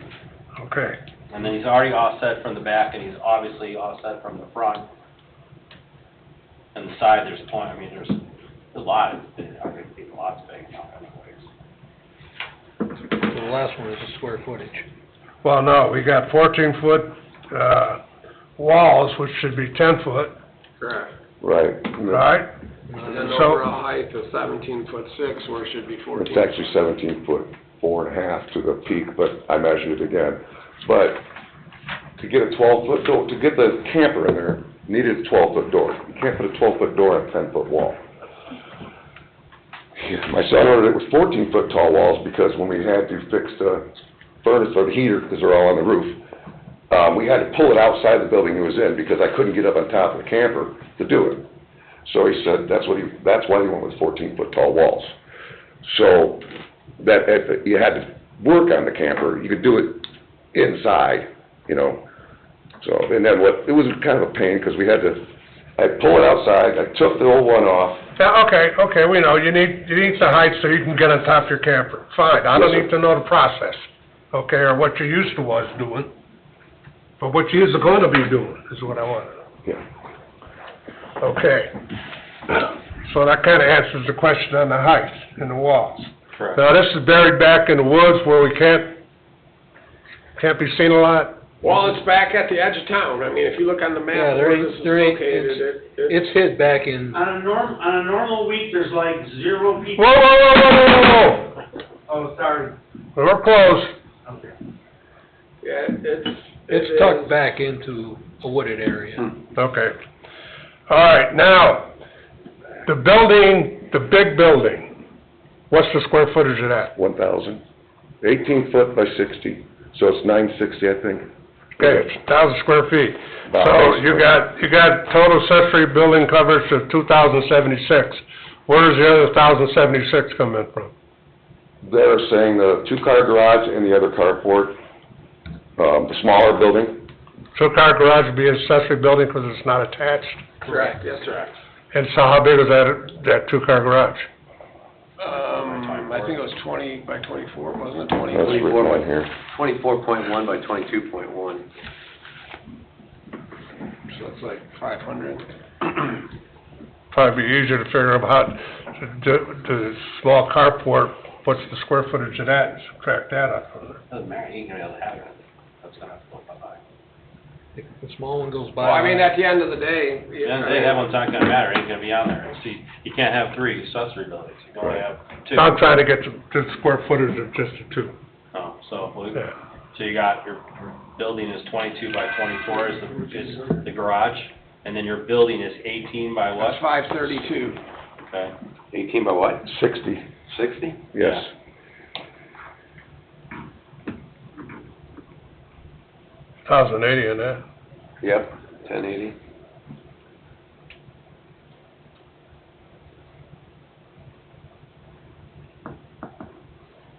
okay. And then he's already offset from the back, and he's obviously offset from the front. And the side, there's there's a lot, I think the lot's big enough anyways. The last one is the square footage. Well, no, we got 14-foot, walls, which should be 10 foot, Correct. Right. right? And then So- over a height of 17'6", where it should be 14. It's actually 17 foot, 4.5 to the peak, but I measured it again. But to get a 12-foot door, to get the camper in there, needed a 12-foot door. You can't put a 12-foot door on a 10-foot wall. Yeah, my son ordered it with 14-foot tall walls because when we had to fix the furnace or the heater, because they're all on the roof, we had to pull it outside the building he was in because I couldn't get up on top of the camper to do it. So he said that's why he went with 14-foot tall walls. So that, if you had to work on the camper, you could do it inside, you know. So, and then it was kind of a pain because I'd pull it outside, I took the old one off. Yeah, okay, we know, you need the height so you can get on top of your camper. Fine, I don't Yes, sir. need to know the process, okay, or what you used to was doing. But what you is going to be doing is what I want to know. Yeah. Okay. So that kinda answers the question on the height and the walls. Correct. Now, this is buried back in the woods where we can't be seen a lot? Well, it's back at the edge of town. I mean, if you look on the map Yeah, where this is located, it's hid back in, On a normal week, there's like 0 Whoa, people. whoa, whoa, whoa, whoa, whoa! Oh, sorry. We're close. Okay. yeah, it's it tucked is. back into a wooded area. Okay. All right, now, the building, the big building, what's the square footage of that? 1,000, 18 foot by 60, so it's 960, I think. Okay, it's 1,000 square feet. About So that you square. got total accessory building coverage of 2,076. Where does the other 1,076 come in from? They're saying the 2-car garage and the other carport, the smaller building. Two-car garage would be an accessory building because it's not attached. Correct, yes, sir. And so how big is that two-car garage? I think it was 20 by 24, wasn't it, 20? That's written on here. 24.1 by 22.1. So it's like 500. Probably be easier to figure out how, the small carport, what's the square footage of that, and subtract that out from there. Doesn't matter, he ain't gonna be able to have it. That's gonna have to go by. The small one goes by. Well, I mean, at the end of the day. That one's not gonna matter, it ain't gonna be on there. See, you can't have 3 accessory buildings, you can only have 2. I'm trying to get to the square footage of just the two. Oh, Yeah. so you got, your building is 22 by 24 is the garage, and then your building is 18 by what? That's 532. Okay. 18 by what? 60, 60? yes. $1,080 in that. Yep, 1080.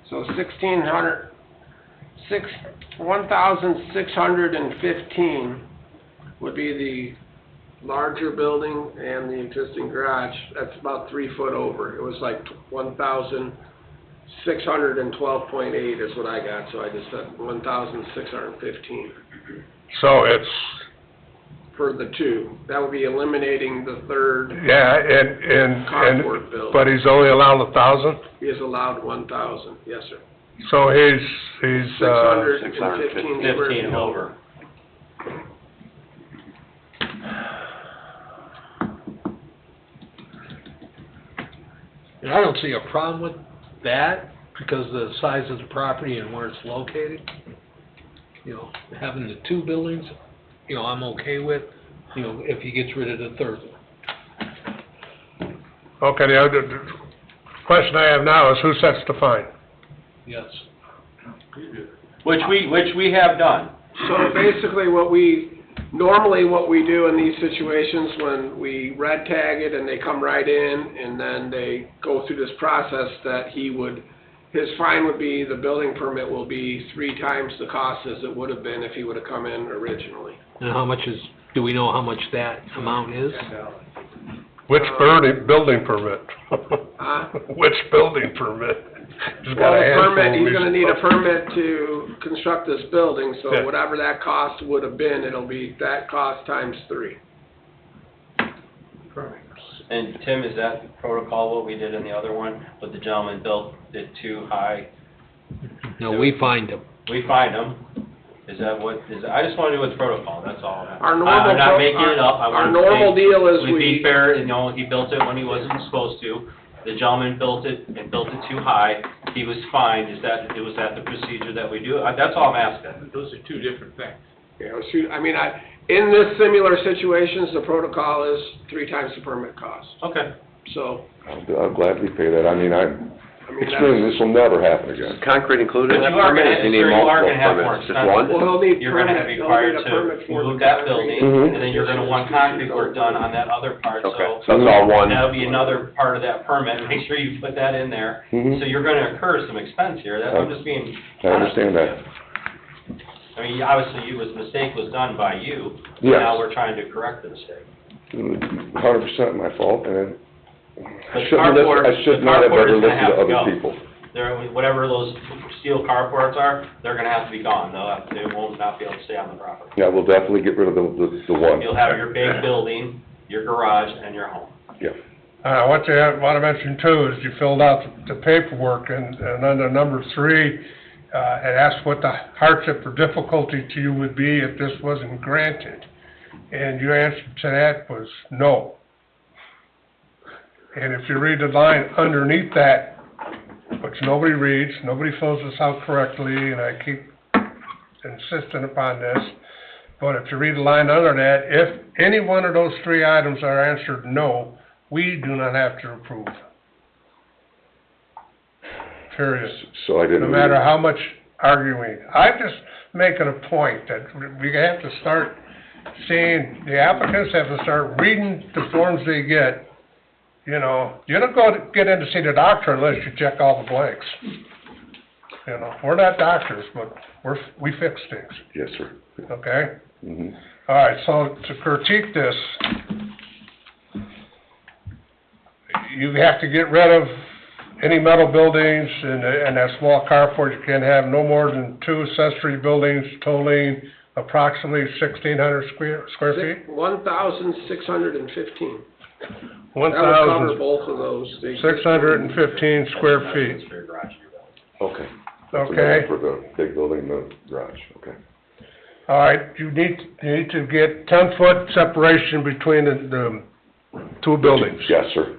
So 1,615 would be the larger building and the existing garage. That's about 3 foot over. It was like 1,612.8 is what I got, so I just said 1,615 So it's, for the two. That would be eliminating the third. yeah, and, Carport building. but he's only allowed 1,000? He is allowed 1,000, yes, sir. So he's, 615 square 15 feet over. And I don't see a problem with that, because of the size of the property and where it's located. You know, having the 2 buildings, you know, I'm okay with, you know, if he gets rid of the third one. Okay, the question I have now is who sets the fine? Yes. Which we have done. So basically what we do in these situations, when we red tag it and they come right in and then they go through this process, that his fine would be, the building permit will be 3 times the cost as it would have been if he would have come in originally. And how much do we know how much that amount is? Which building permit? Which building permit? He's got Well, a the handful permit, of he's these. gonna need a permit to construct this building, so Yeah. whatever that cost would have been, it'll be that cost times 3. And Tim, is that protocol what we did in the other one, but the gentleman built it too high? No, we find them. We fined him. Is that what, I just wanna know what's protocol, that's all. Our normal I'm not pro- making it up. I our wanna normal say- deal is We'd be we- fair, you know, he built it when he wasn't supposed to. The gentleman built it and built it too high. He was fined. Was that the procedure that we do? That's all I'm asking. Those are 2 different things. Yeah, in this similar situations, the protocol is 3 times the permit cost, Okay. so. I'll gladly pay that. I mean, I mean, Extremely, this will never happen again. Concrete included in But that you are permit? gonna, You need sir, you are multiple gonna have more permits, just expenses. one? Well, they'll need You're gonna permit, be they'll required need a permit to for move the that concrete. building, and then you're gonna want concrete work done on that other part, Okay, so. so it's all one. That'll be another part of that permit, make sure you put that in there. Mhm. So you're gonna incur some expense here, that, I'm just being I honest understand with that. you. I mean, obviously, mistake was done by you, Yes. now we're trying to correct the mistake. 100% my fault, and The I shouldn't have, carport- I should the not have carport ever is gonna listened have to to other go. people. There, whatever those steel carports are, they're gonna have to be gone, they won't not be able to stay on the property. Yeah, we'll definitely get rid of the one. You'll have your big building, your garage, and your home. Yeah. What you want to mention too is you filled out the paperwork and under number 3, it asked what the hardship or difficulty to you would be if this wasn't granted. And your answer to that was no. And if you read the line underneath that, which nobody reads, nobody fills this out correctly, and I keep insisting upon this, but if you read the line under that, if any one of those 3 items are answered no, we do not have to approve. Period. So I didn't. No matter how much arguing. I'm just making a point that we have to start seeing, the applicants have to start reading the forms they get. You know, you don't go to get in to see the doctor unless you check all the blanks. You know, we're not doctors, but we fix things, Yes, sir. okay? Mhm. All right, so to critique this, you have to get rid of any metal buildings and that small carport. You can have no more than 2 accessory buildings totaling approximately 1,600 square feet? 1,615. That 1,000. would cover both of those. 615 square feet, For your garage, your building. Okay. That's okay? enough for the big building and the garage, okay. All right, you need to get 10-foot separation between the 2 buildings. Yes, sir.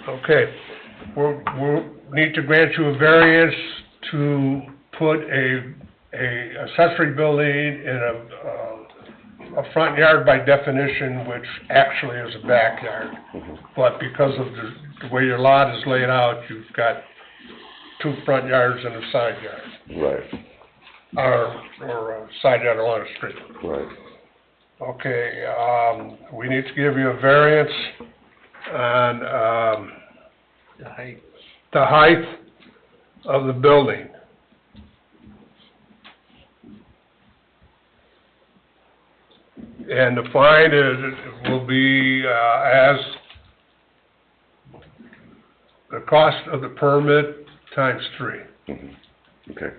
Okay, we'll need to grant you a variance to put a accessory building in a front yard by definition, which actually is a backyard. Mhm. But because of the way your lot is laid out, you've got 2 front yards and a side yard, Right, or a side yard along the street. right. Okay, we need to give you a variance on, the height of the building. And the fine will be, as the cost of the permit times 3. Mhm. Okay.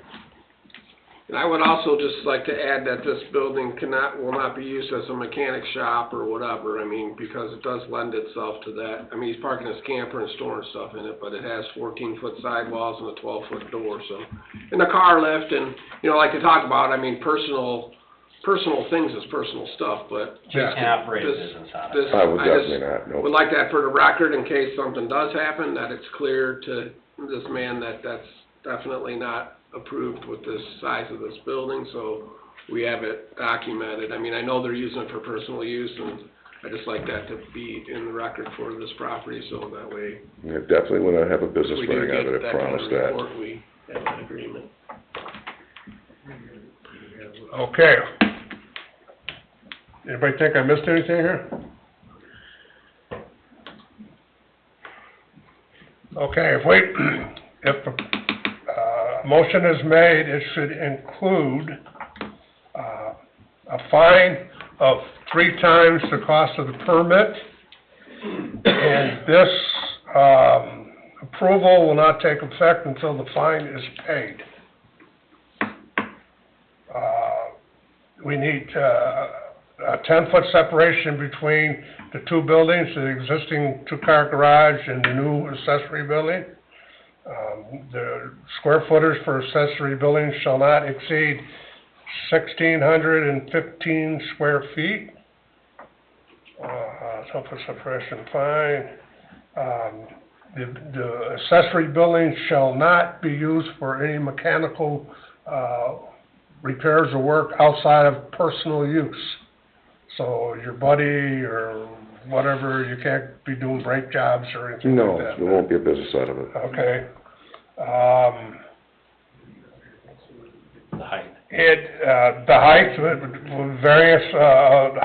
And I would also just like to add that this building will not be used as a mechanic shop or whatever, I mean, because it does lend itself to that. I mean, he's parking his camper and storing stuff in it, but it has 14-foot sidewalls and a 12-foot door, so. And the car lift and, you know, like to talk about, I mean, personal things is personal stuff, but. You can't operate a this- business on it. this- I would I just definitely not, no. would like that for the record in case something does happen, that it's clear to this man that that's definitely not approved with this size of this building, so we have it documented. I mean, I know they're using it for personal use, and I just like that to be in the record for this property, so that way, Yeah, definitely when I have a business we do running out get of it, I that kind promise of that. report, we have an agreement. Okay. Anybody think I missed anything here? Okay, if a motion is made, it should include, a fine of 3 times the cost of the permit. And this, approval will not take effect until the fine is paid. We need, a 10-foot separation between the 2 buildings, the existing 2-car garage and the new accessory building. The square footage for accessory buildings shall not exceed 1,615 square feet. 10-foot separation, fine. The accessory buildings shall not be used for any mechanical, repairs or work outside of personal use. So your buddy or whatever, you can't be doing brake jobs or anything No, like that? there won't be a business out of it. Okay. The height. The height, various,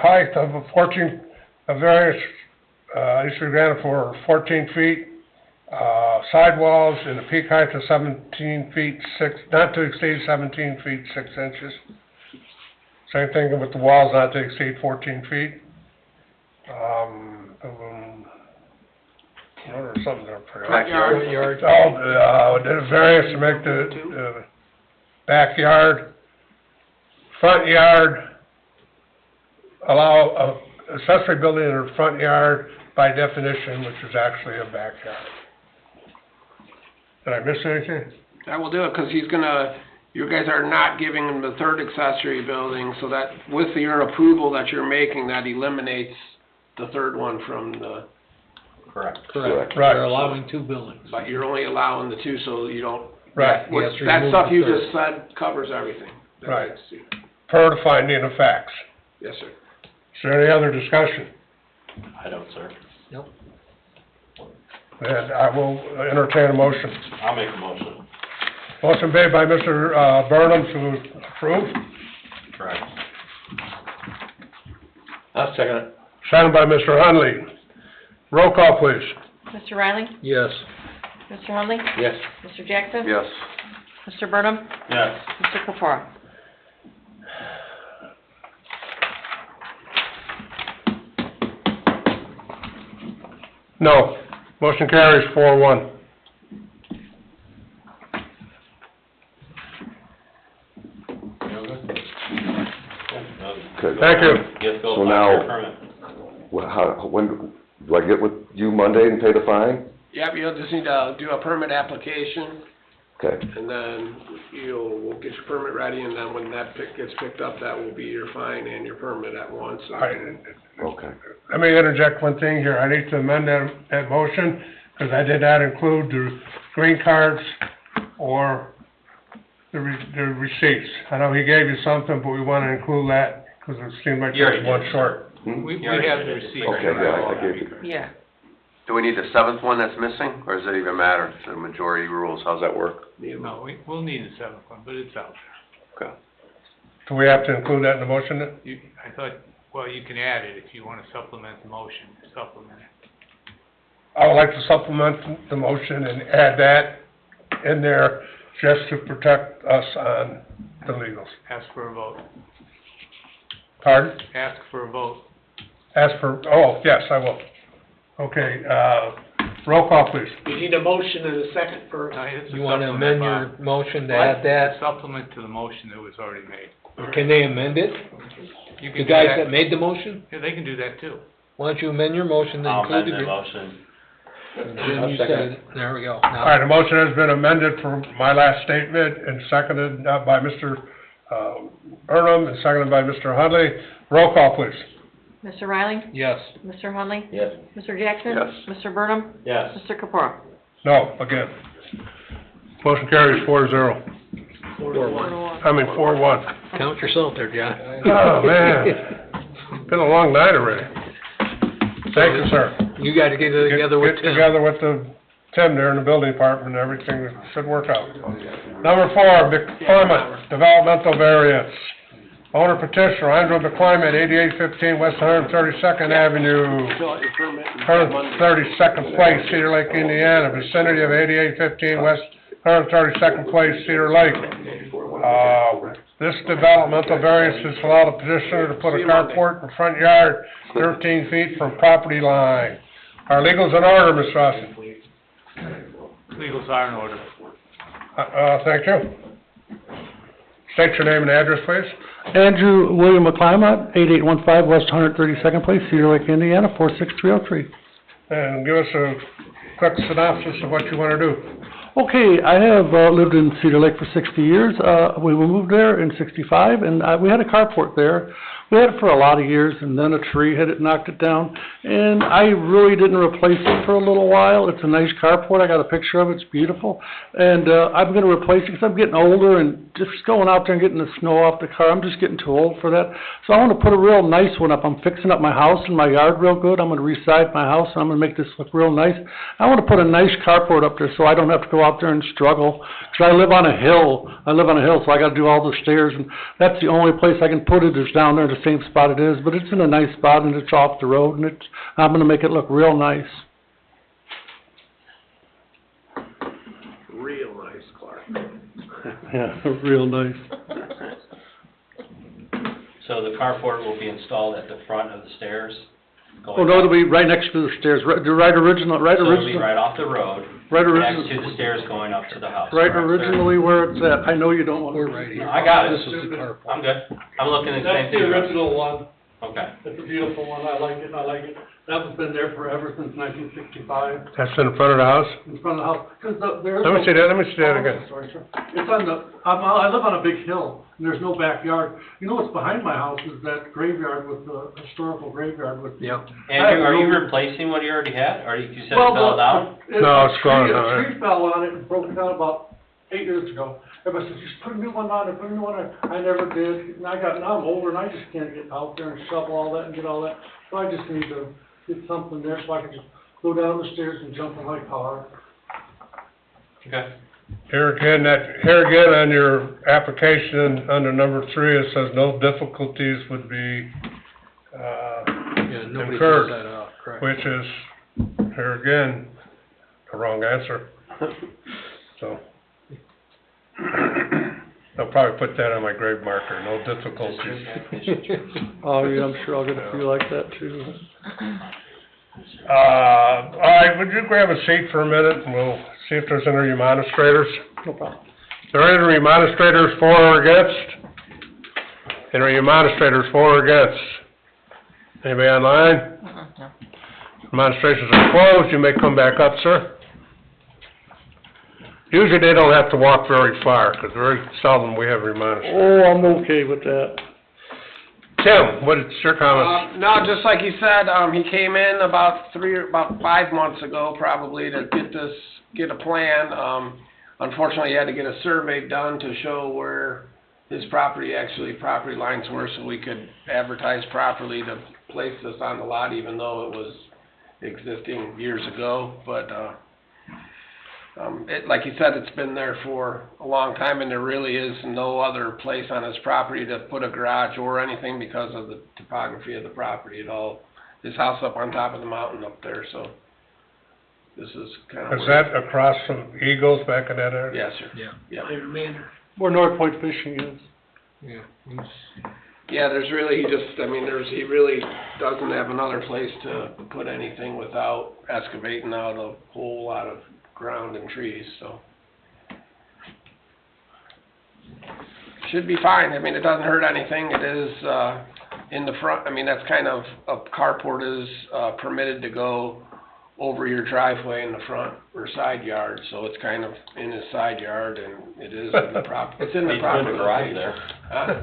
height of 14, various, is granted for 14 feet, sidewalls and a peak height of 17 feet 6, not to exceed 17 feet 6 inches. Same thing with the walls, not to exceed 14 feet. Or something there, I forgot. Backyard. Did a variance to make the backyard, front yard, allow a accessory building in a front yard by definition, which is actually a backyard. Did I miss anything? That will do it, 'cause he's gonna, you guys are not giving him the third accessory building, so that with your approval that you're making, that eliminates the third one from the, Correct. Correct. Right. They're allowing 2 buildings. but you're only allowing the 2, so you don't. Right. He has to That remove stuff the you third. just said covers everything. Right. Per the finding of facts. Yes, sir. Is there any other discussion? I don't, sir. Then I will entertain a motion. I'll make a motion. Motion made by Mr. Burnham to approve, Correct. I'll second it. seconded by Mr. Hunley. Roll call, please. Mr. Riley? Yes. Mr. Hunley? Yes. Mr. Jackson? Yes. Mr. Burnham? Yes. Mr. Capora? No. Motion carries 4-1. Okay. Thank you. Get So Phil now- your permit. When, do I get with you Monday and pay the fine? Yep, you'll just need to do a permit application, Okay, and then we'll get your permit ready, and then when that gets picked up, that will be your fine and your permit at once. okay. Let me interject one thing here. I need to amend that motion, because I did not include the green cards or the receipts. I know he gave you something, but we want to include that, because it seemed like You already there's one did. short. We You already have did the it. receipt. Okay, yeah, I gave you. Yeah. Do we need the 7th one that's missing, or does it even matter? The majority rules, how's that work? No, we'll need a 7th one, but it's out there. Okay. Do we have to include that in the motion then? I thought, well, you can add it if you want to supplement the motion, supplement it. I would like to supplement the motion and add that in there just to protect us on the legals. Ask for a vote. Pardon? Ask for a vote. As for, oh, yes, I will. Okay, roll call, please. You need a motion and a second first. No, it's a You wanna supplement, amend your Bob. motion to What? add that? A supplement to the motion that was already made. Can they amend it? You The can do guys that. that made the motion? Yeah, they can do that too. Why don't you amend your motion to I'll include amend the... the motion. Then you said it. There we go. All right, the motion has been amended from my last statement and seconded by Mr. Burnham and seconded by Mr. Hunley. Roll call, please. Mr. Riley? Yes. Mr. Hunley? Yes. Mr. Jackson? Yes. Mr. Burnham? Yes. Mr. Capora? No, again. Motion carries 4-0. 4-1. I mean, 4-1. Count yourself there, John. Oh, man. Been a long night already. Thank you, sir. You gotta get together with Get Tim. together with Tim there in the building department, and everything should work out. Number 4, McCormick, developmental variance. Owner petitioner, Andrew McCormick, 8815 West 132nd Avenue, Fill out your permit. and Monday. 132nd Place, Cedar Lake, Indiana, vicinity of 8815 West 132nd Place, Cedar Lake. This developmental variance is allow the petitioner to put a carport in the front yard 13 feet from property line. Are legals in order, Ms. Rossi? Legals are in order. Thank you. State your name and address, please. Andrew William McClymont, 8815 West 132nd Place, Cedar Lake, Indiana, 46303. And give us a quick synopsis of what you want to do. Okay, I have lived in Cedar Lake for 60 years. We moved there in 65, and we had a carport there. We had it for a lot of years, and then a tree hit it, knocked it down, and I really didn't replace it for a little while. It's a nice carport, I got a picture of it, it's beautiful, and, I'm gonna replace it, 'cause I'm getting older, and just going out there and getting the snow off the car, I'm just getting too old for that. So I wanna put a real nice one up. I'm fixing up my house and my yard real good. I'm gonna re-side my house, and I'm gonna make this look real nice. I wanna put a nice carport up there so I don't have to go out there and struggle, 'cause I live on a hill. So I gotta do all the stairs, and that's the only place I can put it is down there in the same spot it is, but it's in a nice spot, and it's off the road, and I'm gonna make it look real nice. Real nice, Clark. Yeah, real nice. So the carport will be installed at the front of the stairs? Oh, no, it'll be right next to the stairs, right original. So it'll be right off the road, Right next to the stairs going up to the house? Right correct, sir? originally where it's at. I know you don't want. We're right here. I got it. This is the carport. I'm good. I'm looking at the same That's thing. the original one. Okay. It's a beautiful one. I like it. That one's been there forever, since 1965, That's in front of the house? in front of the house. 'Cause there's Let me no- see that again. Sorry, sir. It's on I live on a big hill, and there's no backyard. You know what's behind my house is that graveyard with the historical graveyard with. Yep. Andrew, are you replacing what you already had, or you said it Well, fell down? No, it's gone, A huh? tree fell on it and broke it down about 8 years ago. Everybody says, just put a new one on it, put a new one on it. I never did. And now I'm older, and I just can't get out there and shovel all that and get all that. So I just need to get something there so I can just go down the stairs and jump in my car. Okay. Here again, on your application, under number 3, it says no difficulties would be, Yeah, nobody incurred, fills that out, correct. which is, here again, the wrong answer. So, I'll probably put that on my grave marker, no difficulties. Oh, yeah, I'm sure I'll get a few like that too. All right, would you grab a seat for a minute, and we'll see if there's any remonstrators? No problem. Is there any remonstrators for or against? Any remonstrators for or against? Anybody online? No. Demonstrations are closed, you may come back up, sir. Usually they don't have to walk very far, 'cause very seldom we have remonstrators. Oh, I'm okay with that. Tim, what is your comment? No, just like he said, he came in about 5 months ago probably to get a plan. Unfortunately, he had to get a survey done to show where his property lines were, so we could advertise properly to place this on the lot, even though it was existing years ago. But, like he said, it's been there for a long time, and there really is no other place on his property to put a garage or anything because of the topography of the property at all. His house up on top of the mountain up there, so this is kind of. Is that across from Eagles back in that area? Yes, sir. Yeah. Yeah. Where North Point Fishing is. Yeah. Yeah, he really doesn't have another place to put anything without excavating out a whole lot of ground and trees, so. Should be fine. It doesn't hurt anything. It is, in the front, that's kind of, a carport is, permitted to go over your driveway in the front or side yard, so it's kind of in his side yard, and it is in the it's in the proper garage there. Huh?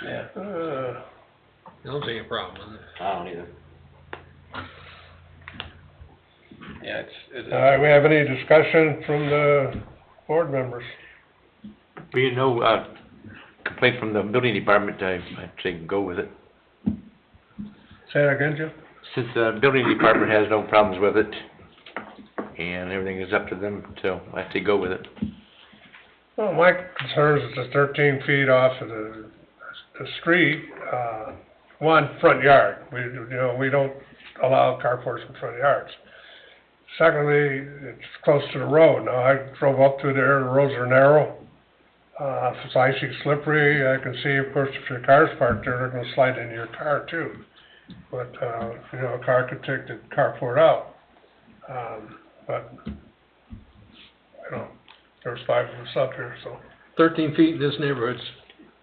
Yeah. I don't see a problem with it. I don't either. Yeah, it is. All right, we have any discussion from the board members? Being no, complaint from the building department, I'd say go with it. Say that again, Jim? Since the building department has no problems with it, and everything is up to them, so I'd say go with it. Well, my concern is it's 13 feet off of the street, front yard. We don't allow carports in front yards. Secondly, it's close to the road. Now, I drove up through there, the roads are narrow. If it's icy, slippery, I can see, of course, if your car's parked there, they're gonna slide into your car too. But, a car could take the carport out. But, there's 5 of us up here, so. 13 feet in this neighborhood's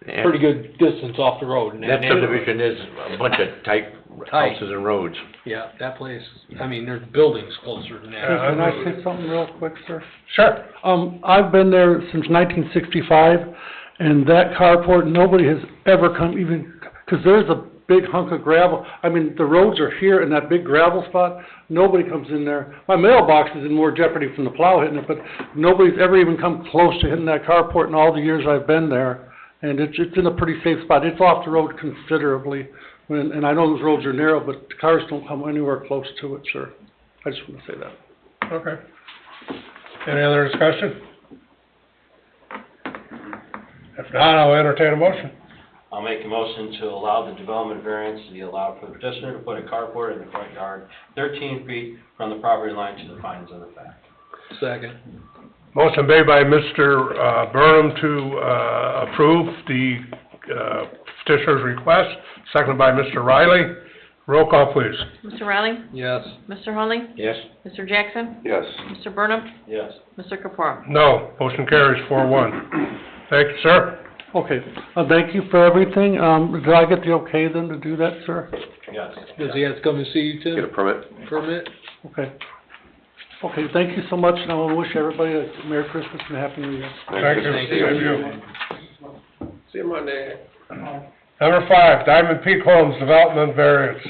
And pretty good distance off the road. in that neighborhood. subdivision is a bunch of tight houses and roads. Yeah, that place, there's buildings closer than that. Can I say something real quick, sir? Sure. I've been there since 1965, and that carport, nobody has ever 'cause there's a big hunk of gravel. I mean, the roads are here in that big gravel spot, nobody comes in there. My mailbox is in more jeopardy from the plow hitting it, but nobody's ever even come close to hitting that carport in all the years I've been there. And it's in a pretty safe spot. It's off the road considerably, and I know those roads are narrow, but cars don't come anywhere close to it, sir. I just want to say that. Okay. Any other discussion? If not, I'll entertain a motion. I'll make a motion to allow the development variance to be allowed for the petitioner to put a carport in the front yard 13 feet from the property line to the findings of the fact. Second. Motion made by Mr. Burnham to approve the petitioner's request, seconded by Mr. Riley. Roll call, please. Mr. Riley? Yes. Mr. Hunley? Yes. Mr. Jackson? Yes. Mr. Burnham? Yes. Mr. Caprow? No. Motion carries 4-1. Thank you, sir. Okay, thank you for everything. Did I get the okay then to do that, sir? Yes. Does he have to come and see you Get a too? permit? Permit? Okay. Okay, thank you so much, and I want to wish everybody a Merry Christmas and a Happy New Year. Thank you. Thank Thank you. you. See you Monday. Number 5, Diamond Peak Homes Development Variance.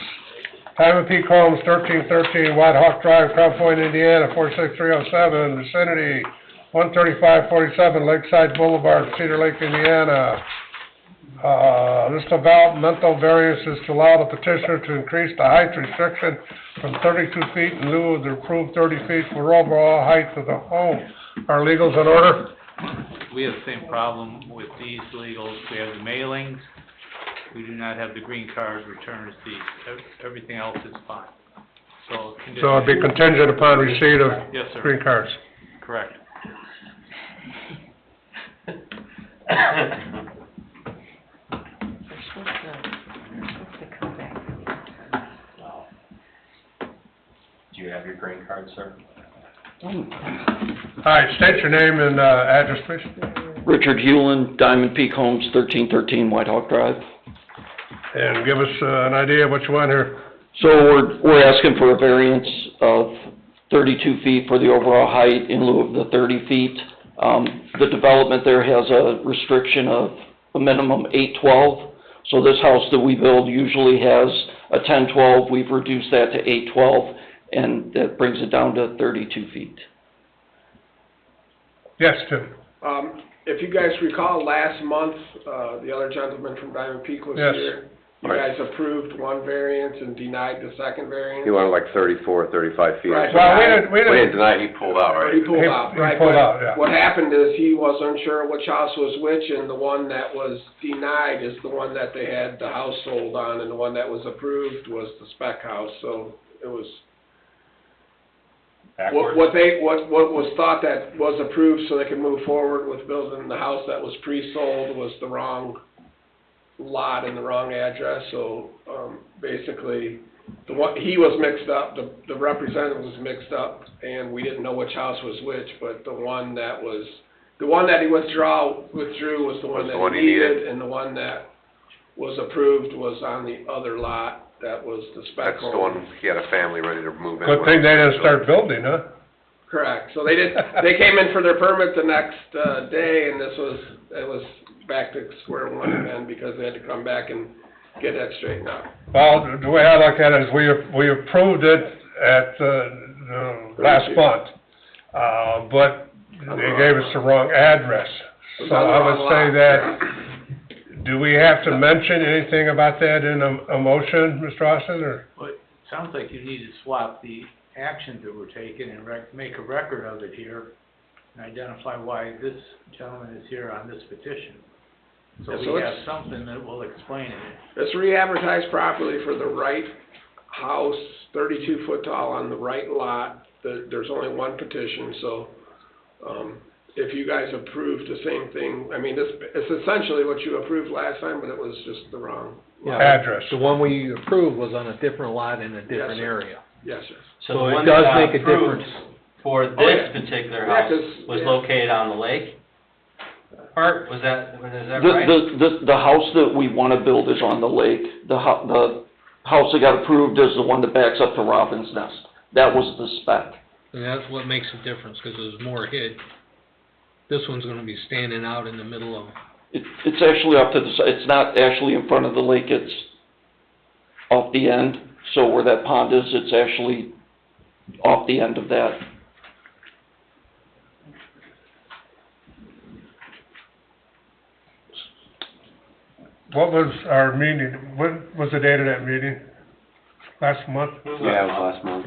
Diamond Peak Homes, 1313 White Hawk Drive, Crown Point, Indiana, 46307, vicinity 13547 Lakeside Boulevard, Cedar Lake, Indiana. This developmental variance is to allow the petitioner to increase the height restriction from 32 feet in lieu of the approved 30 feet for overall height of the home. Are legals in order? We have the same problem with these legals. We have the mailings. We do not have the green card return receipts. Everything else is fine. So. So it'd be contingent upon receipt of Yes, sir. green cards. Correct. They're supposed to come back. No. Do you have your green card, sir? All right, state your name and address, please. Richard Hewlin, Diamond Peak Homes, 1313 White Hawk Drive. And give us an idea of what you want here. So we're asking for a variance of 32 feet for the overall height in lieu of the 30 feet. The development there has a restriction of a minimum 812. So this house that we build usually has a 1012. We've reduced that to 812, and that brings it down to 32 feet. Yes, Tim. If you guys recall, last month, the other gentleman from Diamond Peak was Yes. here. You Right. guys approved one variance and denied the second variance. He wanted like 34, 35 feet. Right. Well, We didn't deny, he pulled out, Or he right? pulled He- out, he right? pulled but out, yeah. What happened is he was unsure which house was which, and the one that was denied is the one that they had the house sold on, and the one that was approved was the spec house, so it was, Backwards? what was thought that was approved so they could move forward with building the house that was pre-sold was the wrong lot and the wrong address, so, basically, he was mixed up, the representative was mixed up, and we didn't know which house was which, but the one that he withdrew was the one that he needed, and the one that was approved was on the other lot, that was the spec That's home. the one, he had a family ready to move in. Good thing they didn't start building, huh? Correct, so they came in for their permit the next, day, and it was back to square one again, because they had to come back and get that straightened out. Well, the way I look at it is we approved it at, last month, but they gave us the wrong address. So I would say that, do we have to mention anything about that in a motion, Mr. Austin, or? Well, it sounds like you need to swap the actions that were taken and make a record of it here and identify why this gentleman is here on this petition. So Yeah, so we have it's- something that will explain it. It's re-advertised properly for the right house, 32 foot tall on the right lot. There's only one petition, so, if you guys approved the same thing, I mean, it's essentially what you approved last time, but it was just the wrong lot. Address. The one we approved was on a different lot in a different Yes, sir. area. Yes, sir. So So the it one does that got make a approved difference. for Oh, this yeah. particular Yeah, house 'cause- was yeah. located on the lake? Part, is that The, right? the house that we want to build is on the lake. The house that got approved is the one that backs up to Robin's Nest. That was the spec. And that's what makes a difference, because there's more hid. This one's gonna be standing out in the middle of It's actually up to the, it's not actually in front of the lake, it's off the end. So where that pond is, it's actually off the end of that. What was our meeting, what was the date of that meeting? Last month? Yeah, it was last month.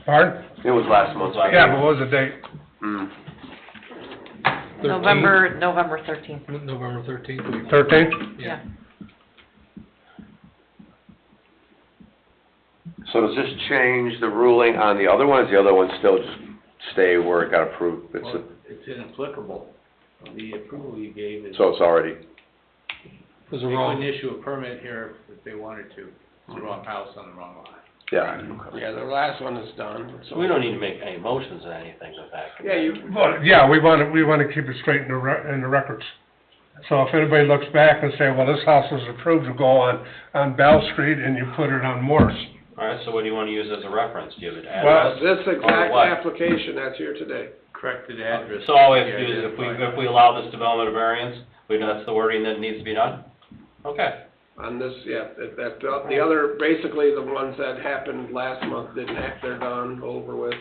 Pardon? It was last month. Yeah, but what was the date? Mm. November 13th. November 13th. 13th? Yeah. So does this change the ruling on the other one, or does the other one still just stay where it got approved? It's Well, it's inapplicable. The approval you gave is, so it's already, Was they it wrong? couldn't issue a permit here if they wanted to. It's the wrong house on the wrong lot. yeah. Yeah, the last one is done, So we don't need to make any motions or anything with that. Yeah, you, Well, yeah, we wanna keep it straight in the records. So if anybody looks back and say, well, this house was approved to go on Bell Street and you put it on Morris. Alright, so what do you wanna use as a reference? Do you have an Well, address? this exact what? application that's here today. Corrected address. So all we have to do is if we allow this development of variance, that's the wording that needs to be done? Okay. On this, yeah, the other, basically the ones that happened last month didn't have, they're done, over with.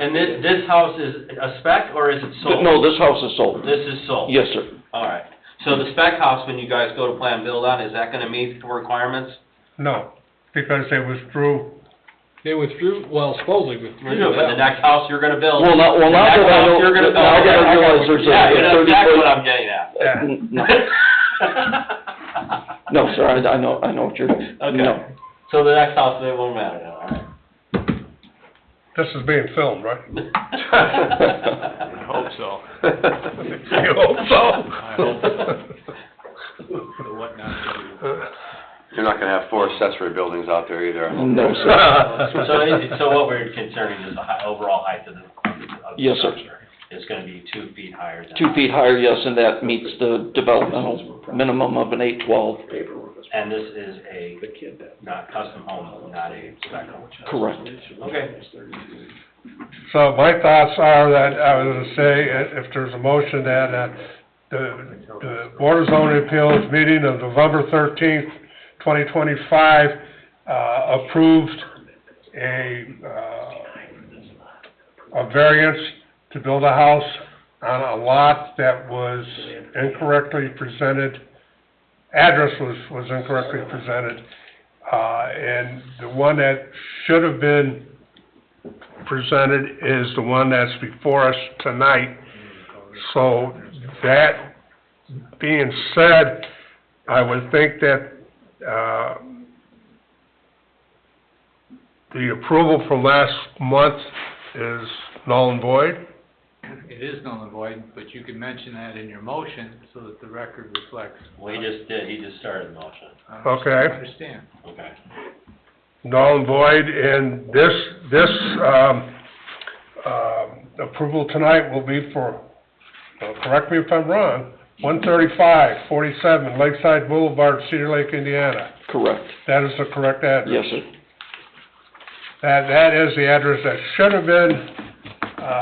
And this house is a spec or is it sold? No, this house is sold. This is sold? Yes, sir. Alright. So the spec house, when you guys go to plan build on, is that gonna meet the requirements? No, because they withdrew. They withdrew, well, supposedly withdrew. But the next house you're gonna build. Well, now the next that I house know, you're gonna build. now I gotta realize there's a Yeah, you know 30 exactly foot. what I'm getting at. No, sir, I know what you're, Okay. no. So the next house, it won't matter now, alright? This is being filmed, right? I hope so. You hope so? I hope so. What not to do. You're not gonna have 4 accessory buildings out there either. No, sir. So what we're concerning is the overall height of the Yes, sir. structure. It's gonna be 2 feet higher than. 2 feet higher, yes, and that meets the developmental minimum of an 812. And this is a, not custom home, not a spec home. Correct. Okay. So my thoughts are that, I was gonna say, if there's a motion that, the Board of Zoning Appeals meeting of November 13th, 2025, approved a variance to build a house on a lot that was incorrectly presented, address was incorrectly presented, and the one that should have been presented is the one that's before us tonight. So that being said, I would think that, the approval from last month is null and void. It is null and void, but you can mention that in your motion so that the record reflects. Well, he just did, he just started the motion. Okay. I understand. Okay. Null and void, and this approval tonight will be for, correct me if I'm wrong, 135-47 Lakeside Boulevard, Cedar Lake, Indiana. Correct. That is the correct address. Yes, sir. That is the address that should have been,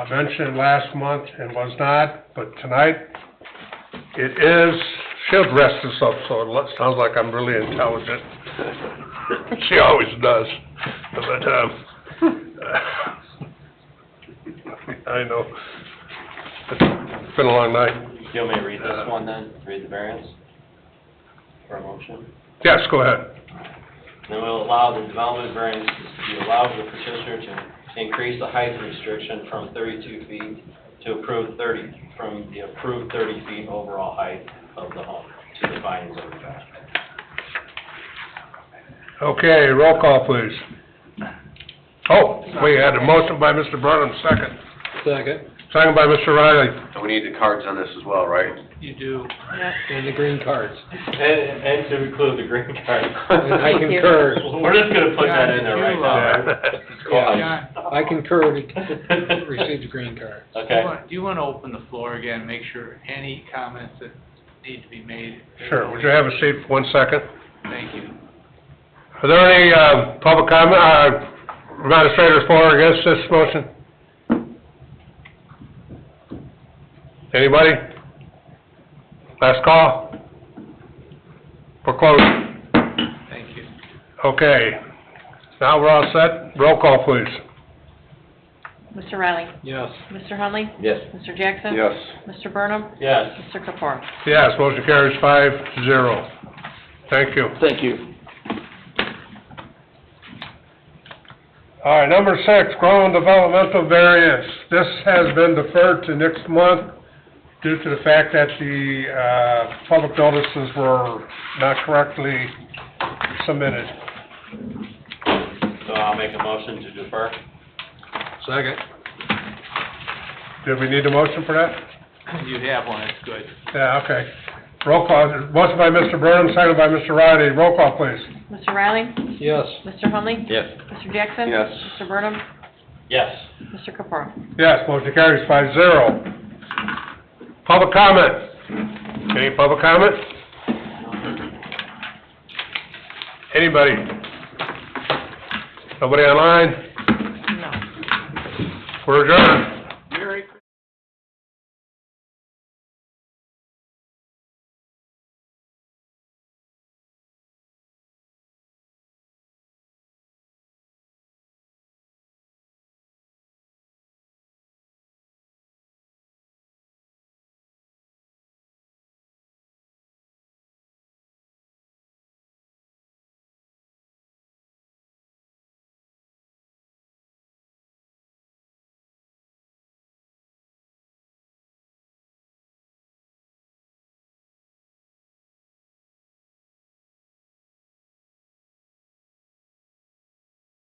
mentioned last month and was not, but tonight it is. She'll dress this up so it sounds like I'm really intelligent. She always does, but, I know. It's been a long night. You want me to read this one then? Read the variance? For a motion? Yes, go ahead. Then we'll allow the development variance to be allowed the petitioner to increase the height restriction from 32 feet to approved 30, from the approved 30 feet overall height of the home to the findings of the fact. Okay, roll call, please. Oh, we had a motion by Mr. Burnham, second. Second. Second by Mr. Riley. And we need the cards on this as well, right? You do. And the green cards. And to include the green card. And I concur. We're just gonna put that in there right now. Yeah, I concur to receive the green card. Okay. Do you want to open the floor again, make sure any comments that need to be made? Sure, would you have a seat for 1 second? Thank you. Are there any, public comment, administrators for or against this motion? Anybody? Last call? closing. Thank you. Okay. Now we're all set. Roll call, please. Mr. Riley? Yes. Mr. Hunley? Yes. Mr. Jackson? Yes. Mr. Burnham? Yes. Mr. Kapar? Yes, motion carries 5-0. Thank you. Thank you. All right, number 6, grown developmental variance. This has been deferred to next month due to the fact that the, public notices were not correctly submitted. So I'll make a motion to defer. Second. Did we need a motion for that? You have one, it's good. Yeah, okay. Roll call, motion by Mr. Burnham, seconded by Mr. Riley. Roll call, please. Mr. Riley? Yes. Mr. Hunley? Yes. Mr. Jackson? Yes. Mr. Burnham? Yes. Mr. Kapar? Yes, motion carries 5-0. Public comment. Any public comment? Anybody? Nobody online? No. We're adjourned.